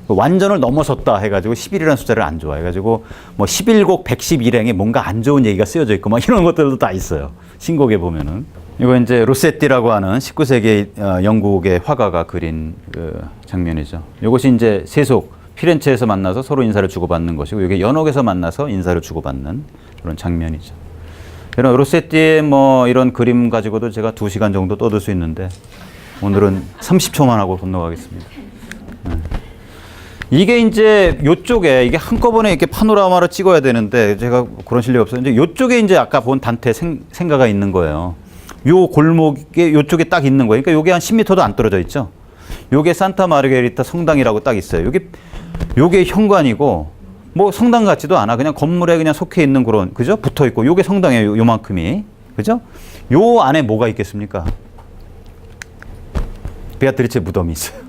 완전을 넘어섰다 해가지고 11이라는 숫자를 안 좋아해가지고 뭐 11곡 111행에 뭔가 안 좋은 얘기가 쓰여져 있고 막 이런 것들도 다 있어요. 신곡에 보면은. 이거 이제 로세티라고 하는 19세기 영국의 화가가 그린 그 장면이죠. 이것이 이제 세속 피렌체에서 만나서 서로 인사를 주고받는 것이고 이게 연옥에서 만나서 인사를 주고받는 그런 장면이죠. 이런 로세티의 뭐 이런 그림 가지고도 제가 2시간 정도 떠들 수 있는데 오늘은 30초만 하고 건너가겠습니다. 이게 이제 요쪽에 이게 한꺼번에 이렇게 파노라마로 찍어야 되는데 제가 그런 실력이 없어요. 이제 요쪽에 이제 아까 본 단테 생가가 있는 거예요. 요 골목에 요쪽에 딱 있는 거예요. 그러니까 요게 한 10m도 안 떨어져 있죠. 요게 산타 마르게리타 성당이라고 딱 있어요. 요게 현관이고 뭐 성당 같지도 않아. 그냥 건물에 그냥 속해 있는 그런 그죠? 붙어 있고 요게 성당이에요. 요만큼이. 그죠? 요 안에 뭐가 있겠습니까? 베아트리체 무덤이 있어요.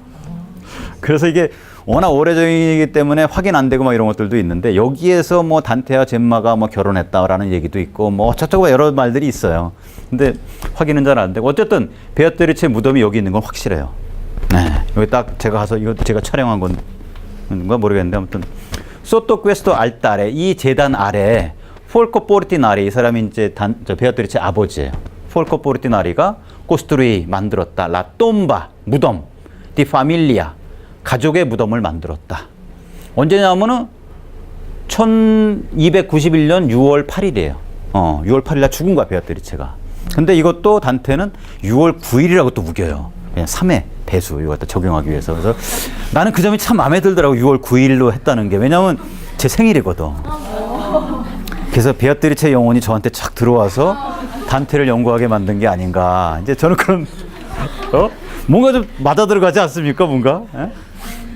그래서 이게 워낙 오래전이기 때문에 확인 안 되고 막 이런 것들도 있는데 여기에서 뭐 단테와 젬마가 뭐 결혼했다라는 얘기도 있고 뭐 어쩌고 여러 말들이 있어요. 근데 확인은 잘 안 되고 어쨌든 베아트리체 무덤이 여기 있는 건 확실해요. 네. 여기 딱 제가 가서 이거 제가 촬영한 건가 모르겠는데 아무튼 소토 퀘스토 알타레 이 재단 아래 폴코 포르티나리 이 사람이 이제 베아트리체 아버지예요. 폴코 포르티나리가 코스트루이 만들었다. 라 톰바 무덤 디 파밀리아 가족의 무덤을 만들었다. 언제냐면은 1291년 6월 8일이에요. 6월 8일 날 죽은 거야, 베아트리체가. 근데 이것도 단테는 6월 9일이라고 또 우겨요. 그냥 3회 배수 이거 갖다 적용하기 위해서. 그래서 나는 그 점이 참 마음에 들더라고. 6월 9일로 했다는 게. 왜냐면 제 생일이거든. 그래서 베아트리체 영혼이 저한테 착 들어와서 단테를 연구하게 만든 게 아닌가. 이제 저는 그런 뭔가 좀 맞아 들어가지 않습니까, 뭔가? 에?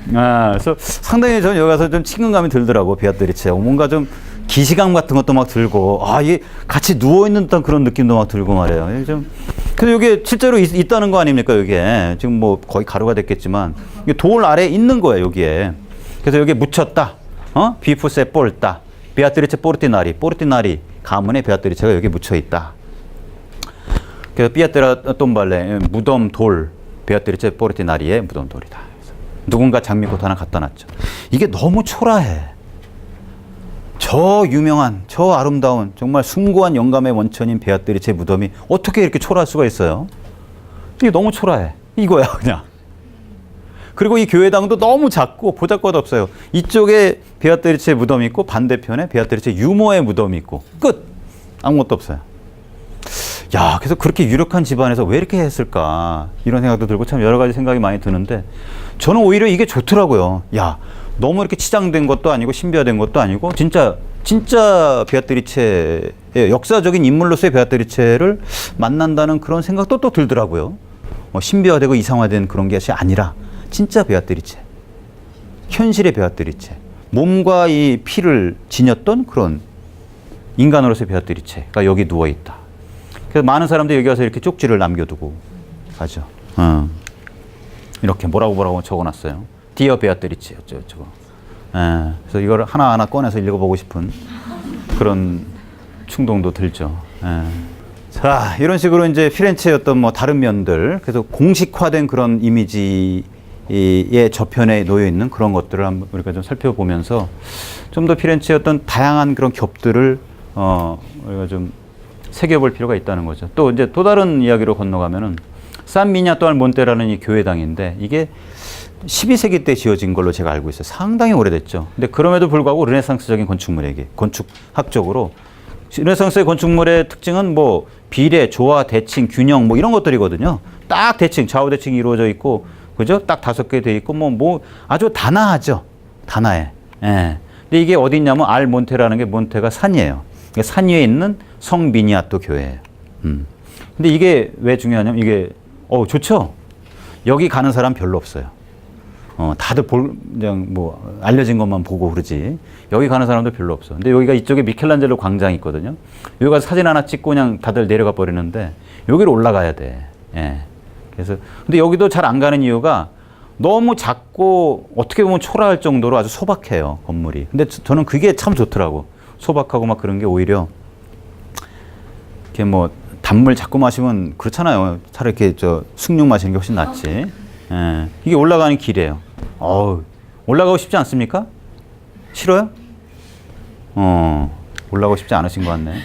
그래서 상당히 저는 여기 가서 좀 친근감이 들더라고, 베아트리체. 뭔가 좀 기시감 같은 것도 막 들고, 이게 같이 누워있는 듯한 그런 느낌도 막 들고 말이에요. 근데 이게 실제로 있다는 거 아닙니까, 여기에. 지금 뭐 거의 가루가 됐겠지만, 돌 아래에 있는 거예요, 여기에. 그래서 여기에 묻혔다. 비푸세 폴타. 베아트리체 포르티나리. 가문의 베아트리체가 여기 묻혀 있다. 그래서 피아테라 톰발레, 무덤 돌. 베아트리체 포르티나리의 무덤 돌이다. 누군가 장미꽃 하나 갖다 놨죠. 이게 너무 초라해. 저 유명한, 저 아름다운, 정말 숭고한 영감의 원천인 베아트리체 무덤이 어떻게 이렇게 초라할 수가 있어요? 이게 너무 초라해. 이거야, 그냥. 그리고 이 교회당도 너무 작고 보잘것 없어요. 이쪽에 베아트리체 무덤이 있고 반대편에 베아트리체 유모의 무덤이 있고 끝! 아무것도 없어요. 야, 그래서 그렇게 유력한 집안에서 왜 이렇게 했을까? 이런 생각도 들고 참 여러 가지 생각이 많이 드는데 저는 오히려 이게 좋더라고요. 야, 너무 이렇게 치장된 것도 아니고 신비화된 것도 아니고 진짜 베아트리체의 역사적인 인물로서의 베아트리체를 만난다는 그런 생각도 또 들더라고요. 신비화되고 이상화된 그런 것이 아니라 진짜 베아트리체. 현실의 베아트리체. 몸과 이 피를 지녔던 그런 인간으로서의 베아트리체가 여기 누워있다. 그래서 많은 사람들이 여기 와서 이렇게 쪽지를 남겨두고 가죠. 이렇게 뭐라고 적어놨어요. 디어 베아트리치 어쩌고. 그래서 이걸 하나하나 꺼내서 읽어보고 싶은 그런 충동도 들죠. 자, 이런 식으로 이제 피렌체의 어떤 뭐 다른 면들, 그래서 공식화된 그런 이미지의 저편에 놓여 있는 그런 것들을 한번 우리가 좀 살펴보면서 좀 더 피렌체의 어떤 다양한 그런 겹들을 우리가 좀 새겨볼 필요가 있다는 거죠. 또 이제 또 다른 이야기로 건너가면은 산 미냐토 알 몬테라는 이 교회당인데 이게 12세기 때 지어진 걸로 제가 알고 있어요. 상당히 오래됐죠. 근데 그럼에도 불구하고 르네상스적인 건축물에게 건축학적으로 르네상스의 건축물의 특징은 뭐 비례, 조화, 대칭, 균형 뭐 이런 것들이거든요. 딱 대칭, 좌우 대칭이 이루어져 있고, 그죠? 딱 5개 돼 있고 뭐 아주 단아하죠. 단아해. 예. 근데 이게 어디 있냐면 알 몬테라는 게 몬테가 산이에요. 산 위에 있는 성 미니아토 교회예요. 근데 이게 왜 중요하냐면 이게 좋죠. 여기 가는 사람 별로 없어요. 다들 그냥 뭐 알려진 것만 보고 그러지. 여기 가는 사람도 별로 없어. 근데 여기가 이쪽에 미켈란젤로 광장이 있거든요. 여기 가서 사진 하나 찍고 그냥 다들 내려가 버리는데 여기로 올라가야 돼. 예. 그래서 근데 여기도 잘 안 가는 이유가 너무 작고 어떻게 보면 초라할 정도로 아주 소박해요, 건물이. 근데 저는 그게 참 좋더라고. 소박하고 막 그런 게 오히려 이렇게 뭐 단물 자꾸 마시면 그렇잖아요. 차라리 이렇게 숭늉 마시는 게 훨씬 낫지. 예. 이게 올라가는 길이에요. 올라가고 싶지 않습니까? 싫어요? 올라가고 싶지 않으신 것 같네.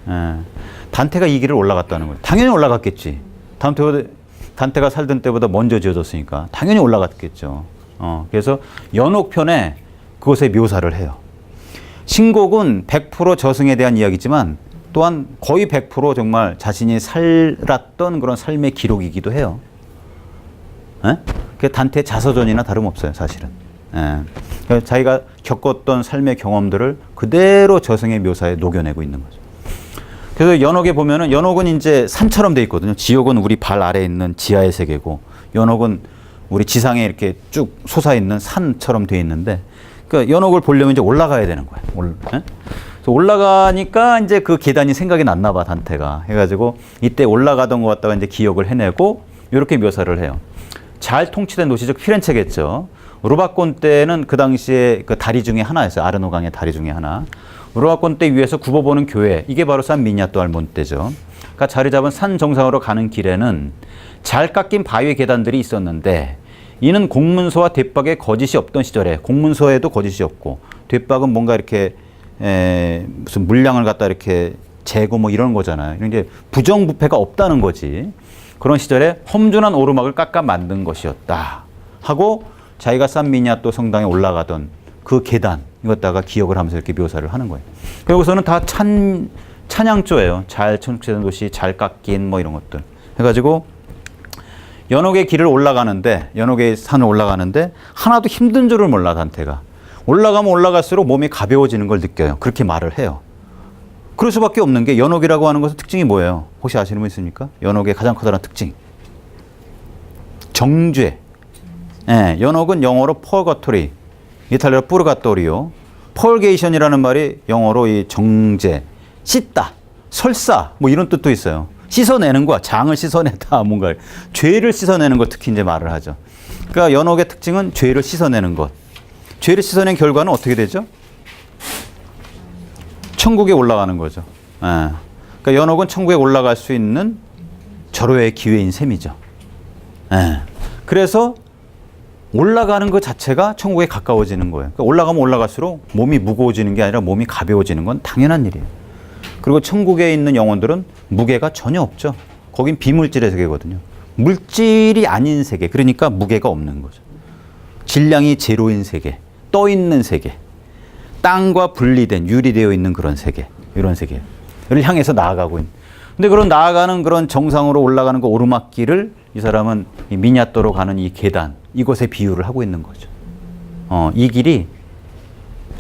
예. 단테가 이 길을 올라갔다는 거예요. 당연히 올라갔겠지. 단테가 살던 때보다 먼저 지어졌으니까 당연히 올라갔겠죠. 그래서 연옥편에 그것의 묘사를 해요. 신곡은 100% 저승에 대한 이야기지만 또한 거의 100% 정말 자신이 살았던 그런 삶의 기록이기도 해요. 그 단테 자서전이나 다름없어요, 사실은. 예. 자기가 겪었던 삶의 경험들을 그대로 저승의 묘사에 녹여내고 있는 거죠. 그래서 연옥에 보면은 연옥은 이제 산처럼 돼 있거든요. 지옥은 우리 발 아래에 있는 지하의 세계고 연옥은 우리 지상에 이렇게 쭉 솟아 있는 산처럼 돼 있는데 그러니까 연옥을 보려면 이제 올라가야 되는 거예요. 그래서 올라가니까 이제 그 계단이 생각이 났나 봐, 단테가. 해가지고 이때 올라가던 것 같다가 이제 기억을 해내고 이렇게 묘사를 해요. 잘 통치된 도시, 즉 피렌체겠죠. 루바콘 때는 그 당시에 그 다리 중에 하나였어요. 아르노 강의 다리 중에 하나. 루바콘 때 위에서 굽어보는 교회, 이게 바로 산 미냐토 알 몬테죠. 그러니까 자리 잡은 산 정상으로 가는 길에는 잘 깎인 바위 계단들이 있었는데 이는 공문서와 뒷박에 거짓이 없던 시절에, 공문서에도 거짓이 없고 뒷박은 뭔가 이렇게 무슨 물량을 갖다 이렇게 재고 뭐 이런 거잖아요. 이런 게 부정부패가 없다는 거지. 그런 시절에 험준한 오르막을 깎아 만든 것이었다 하고 자기가 산 미냐토 성당에 올라가던 그 계단 이것다가 기억을 하면서 이렇게 묘사를 하는 거예요. 여기서는 다 찬양조예요. 잘 천축된 도시, 잘 깎인 뭐 이런 것들 해가지고 연옥의 길을 올라가는데, 연옥의 산을 올라가는데 하나도 힘든 줄을 몰라, 단테가. 올라가면 올라갈수록 몸이 가벼워지는 걸 느껴요. 그렇게 말을 해요. 그럴 수밖에 없는 게 연옥이라고 하는 것의 특징이 뭐예요? 혹시 아시는 분 있습니까? 연옥의 가장 커다란 특징. 정죄. 예, 연옥은 영어로 purgatory, 이탈리아로 purgatorio, purgation이라는 말이 영어로 이 정죄, 씻다, 설사 뭐 이런 뜻도 있어요. 씻어내는 거야. 장을 씻어내다, 뭔가 죄를 씻어내는 것 특히 이제 말을 하죠. 그러니까 연옥의 특징은 죄를 씻어내는 것. 죄를 씻어낸 결과는 어떻게 되죠? 천국에 올라가는 거죠. 예. 그러니까 연옥은 천국에 올라갈 수 있는 절호의 기회인 셈이죠. 예. 그래서 올라가는 것 자체가 천국에 가까워지는 거예요. 그러니까 올라가면 올라갈수록 몸이 무거워지는 게 아니라 몸이 가벼워지는 건 당연한 일이에요. 그리고 천국에 있는 영혼들은 무게가 전혀 없죠. 거긴 비물질의 세계거든요. 물질이 아닌 세계, 그러니까 무게가 없는 거죠. 질량이 제로인 세계, 떠 있는 세계, 땅과 분리된, 유리되어 있는 그런 세계, 이런 세계를 향해서 나아가고 있는. 근데 그런 나아가는 그런 정상으로 올라가는 그 오르막길을 이 사람은 이 미냐토로 가는 이 계단, 이곳에 비유를 하고 있는 거죠. 이 길이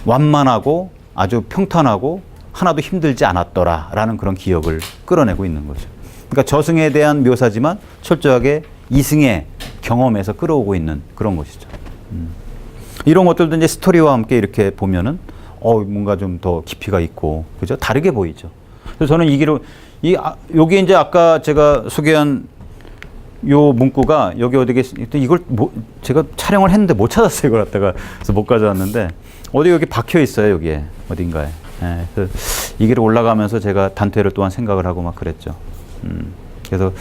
완만하고 아주 평탄하고 하나도 힘들지 않았더라라는 그런 기억을 끌어내고 있는 거죠. 그러니까 저승에 대한 묘사지만 철저하게 이승의 경험에서 끌어오고 있는 그런 것이죠. 이런 것들도 이제 스토리와 함께 이렇게 보면은 뭔가 좀 더 깊이가 있고, 그죠? 다르게 보이죠. 그래서 저는 이 길을 여기 이제 아까 제가 소개한 요 문구가 여기 어디게 이걸 제가 촬영을 했는데 못 찾았어요. 이걸 갖다가 그래서 못 가져왔는데 어디 여기 박혀 있어요. 여기에 어딘가에. 예, 그래서 이 길을 올라가면서 제가 단테를 또한 생각을 하고 막 그랬죠. 그래서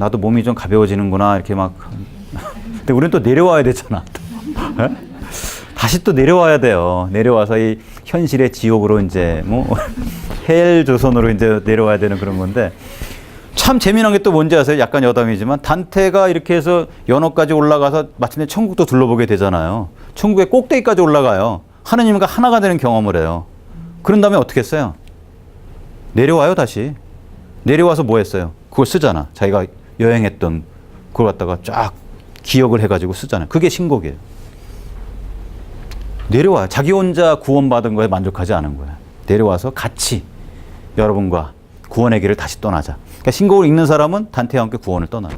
나도 몸이 좀 가벼워지는구나 이렇게 막. 근데 우리는 또 내려와야 되잖아. 예? 다시 또 내려와야 돼요. 내려와서 이 현실의 지옥으로 이제 뭐 헬 조선으로 이제 내려와야 되는 그런 건데. 참 재미난 게 또 뭔지 아세요? 약간 여담이지만 단테가 이렇게 해서 연어까지 올라가서 마침내 천국도 둘러보게 되잖아요. 천국의 꼭대기까지 올라가요. 하느님과 하나가 되는 경험을 해요. 그런 다음에 어떻게 했어요? 내려와요 다시. 내려와서 뭐 했어요? 그걸 쓰잖아. 자기가 여행했던 그걸 갖다가 쫙 기억을 해가지고 쓰잖아요. 그게 신곡이에요. 내려와요. 자기 혼자 구원받은 거에 만족하지 않은 거예요. 내려와서 같이 여러분과 구원의 길을 다시 떠나자. 그러니까 신곡을 읽는 사람은 단테와 함께 구원을 떠나요.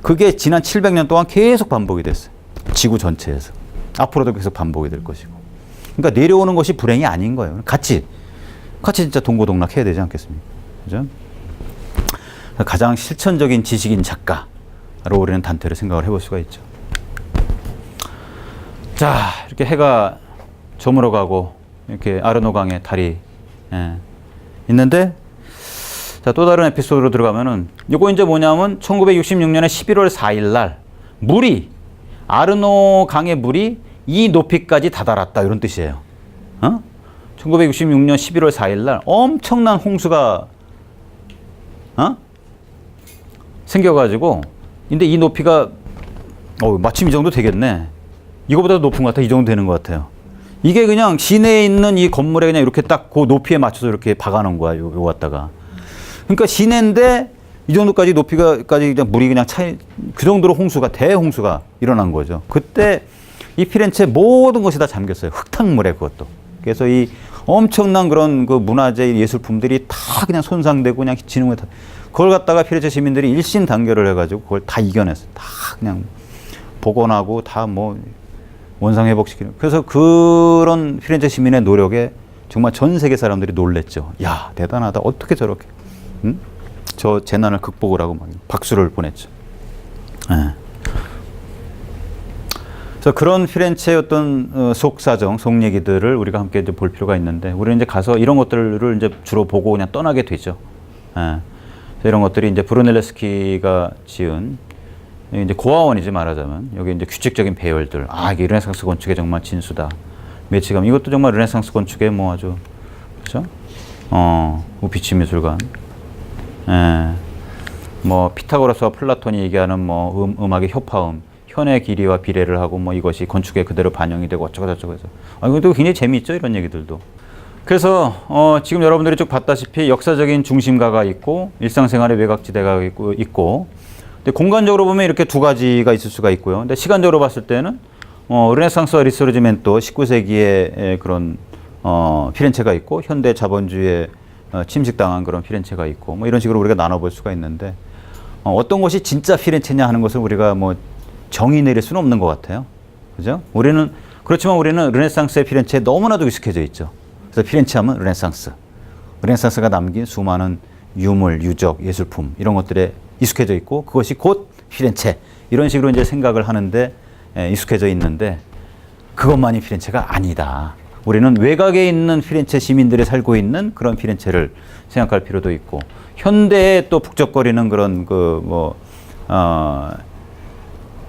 그게 지난 700년 동안 계속 반복이 됐어요. 지구 전체에서. 앞으로도 계속 반복이 될 것이고. 그러니까 내려오는 것이 불행이 아닌 거예요. 같이 진짜 동고동락해야 되지 않겠습니까? 그죠? 가장 실천적인 지식인 작가로 우리는 단테를 생각을 해볼 수가 있죠. 자, 이렇게 해가 저물어가고 이렇게 아르노강에 달이 있는데 자, 또 다른 에피소드로 들어가면은 요거 이제 뭐냐면 1966년에 11월 4일 날 아르노강의 물이 이 높이까지 다다랐다 이런 뜻이에요. 1966년 11월 4일 날 엄청난 홍수가 생겨가지고 근데 이 높이가 마침 이 정도 되겠네. 이거보다 높은 것 같아. 이 정도 되는 것 같아요. 이게 그냥 시내에 있는 이 건물에 그냥 이렇게 딱 그 높이에 맞춰서 이렇게 박아놓은 거야. 요거 갖다가. 그러니까 시내인데 이 정도까지 높이가까지 그냥 물이 그냥 그 정도로 대홍수가 일어난 거죠. 그때 이 피렌체 모든 것이 다 잠겼어요. 흙탕물에 그것도. 그래서 이 엄청난 그런 그 문화재 예술품들이 다 그냥 손상되고 그냥 지능을 다 그걸 갖다가 피렌체 시민들이 일신단결을 해가지고 그걸 다 이겨냈어요. 다 그냥 복원하고 다 뭐 원상회복시키는. 그래서 그런 피렌체 시민의 노력에 정말 전 세계 사람들이 놀랬죠. 야, 대단하다. 어떻게 저렇게. 저 재난을 극복을 하고 막 박수를 보냈죠. 네. 그래서 그런 피렌체의 어떤 속사정, 속 얘기들을 우리가 함께 이제 볼 필요가 있는데, 우리는 이제 가서 이런 것들을 이제 주로 보고 그냥 떠나게 되죠. 네. 이런 것들이 이제 브루넬레스키가 지은 이제 고아원이지 말하자면 여기 이제 규칙적인 배열들. 이게 르네상스 건축의 정말 진수다. 매치감. 이것도 정말 르네상스 건축의 뭐 아주 그렇죠? 우피치 미술관. 예. 뭐 피타고라스와 플라톤이 얘기하는 뭐 음악의 효파음, 현의 길이와 비례를 하고 뭐 이것이 건축에 그대로 반영이 되고 어쩌고 저쩌고 해서 이것도 굉장히 재미있죠, 이런 얘기들도. 그래서 지금 여러분들이 쭉 봤다시피 역사적인 중심가가 있고 일상생활의 외곽지대가 있고 근데 공간적으로 보면 이렇게 두 가지가 있을 수가 있고요. 근데 시간적으로 봤을 때는 르네상스와 리소르지멘토 19세기의 그런 피렌체가 있고 현대 자본주의의 침식당한 그런 피렌체가 있고 뭐 이런 식으로 우리가 나눠볼 수가 있는데 어떤 것이 진짜 피렌체냐 하는 것을 우리가 뭐 정의 내릴 수는 없는 것 같아요. 그죠? 그렇지만 우리는 르네상스의 피렌체에 너무나도 익숙해져 있죠. 그래서 피렌체 하면 르네상스가 남긴 수많은 유물, 유적, 예술품 이런 것들에 익숙해져 있고 그것이 곧 피렌체 이런 식으로 이제 생각을 하는데 익숙해져 있는데 그것만이 피렌체가 아니다. 우리는 외곽에 있는 피렌체 시민들이 살고 있는 그런 피렌체를 생각할 필요도 있고 현대에 또 북적거리는 그런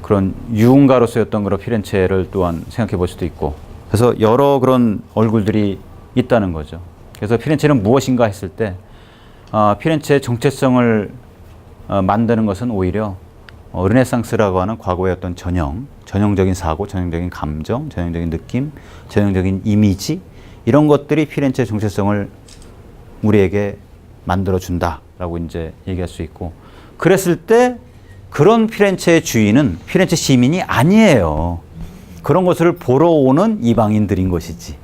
그런 유흥가로서였던 그런 피렌체를 또한 생각해 볼 수도 있고 그래서 여러 그런 얼굴들이 있다는 거죠. 그래서 피렌체는 무엇인가 했을 때 피렌체의 정체성을 만드는 것은 오히려 르네상스라고 하는 과거의 어떤 전형적인 사고, 전형적인 감정, 전형적인 느낌, 전형적인 이미지 이런 것들이 피렌체의 정체성을 우리에게 만들어준다라고 이제 얘기할 수 있고 그랬을 때 그런 피렌체의 주인은 피렌체 시민이 아니에요. 그런 것을 보러 오는 이방인들인 것이지.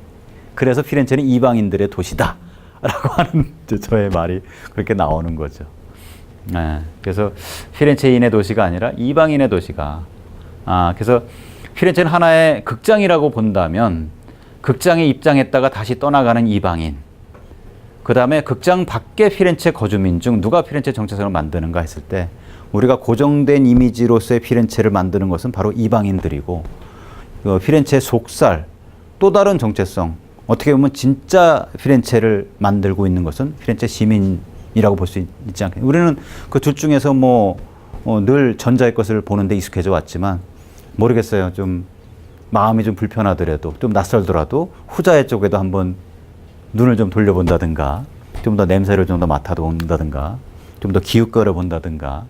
그래서 피렌체는 이방인들의 도시다 라고 하는 저의 말이 그렇게 나오는 거죠. 네, 그래서 피렌체인의 도시가 아니라 이방인의 도시가 그래서 피렌체는 하나의 극장이라고 본다면 극장에 입장했다가 다시 떠나가는 이방인 그 다음에 극장 밖의 피렌체 거주민 중 누가 피렌체 정체성을 만드는가 했을 때 우리가 고정된 이미지로서의 피렌체를 만드는 것은 바로 이방인들이고 피렌체 속살 또 다른 정체성 어떻게 보면 진짜 피렌체를 만들고 있는 것은 피렌체 시민이라고 볼 수 있지 않겠냐. 우리는 그 둘 중에서 늘 전자의 것을 보는데 익숙해져 왔지만 모르겠어요. 좀 마음이 좀 불편하더라도 좀 낯설더라도 후자의 쪽에도 한번 눈을 좀 돌려본다든가 좀 더 냄새를 좀 더 맡아본다든가 좀 더 기웃거려 본다든가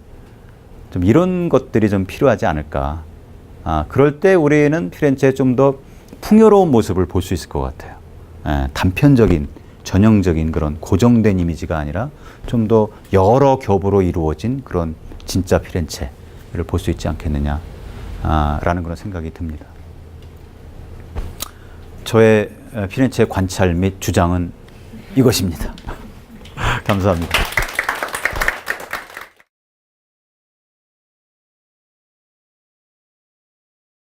좀 이런 것들이 좀 필요하지 않을까. 그럴 때 우리는 피렌체의 좀 더 풍요로운 모습을 볼 수 있을 것 같아요. 단편적인 전형적인 그런 고정된 이미지가 아니라 좀 더 여러 겹으로 이루어진 그런 진짜 피렌체를 볼 수 있지 않겠느냐 라는 그런 생각이 듭니다. 저의 피렌체 관찰 및 주장은 이것입니다. 감사합니다.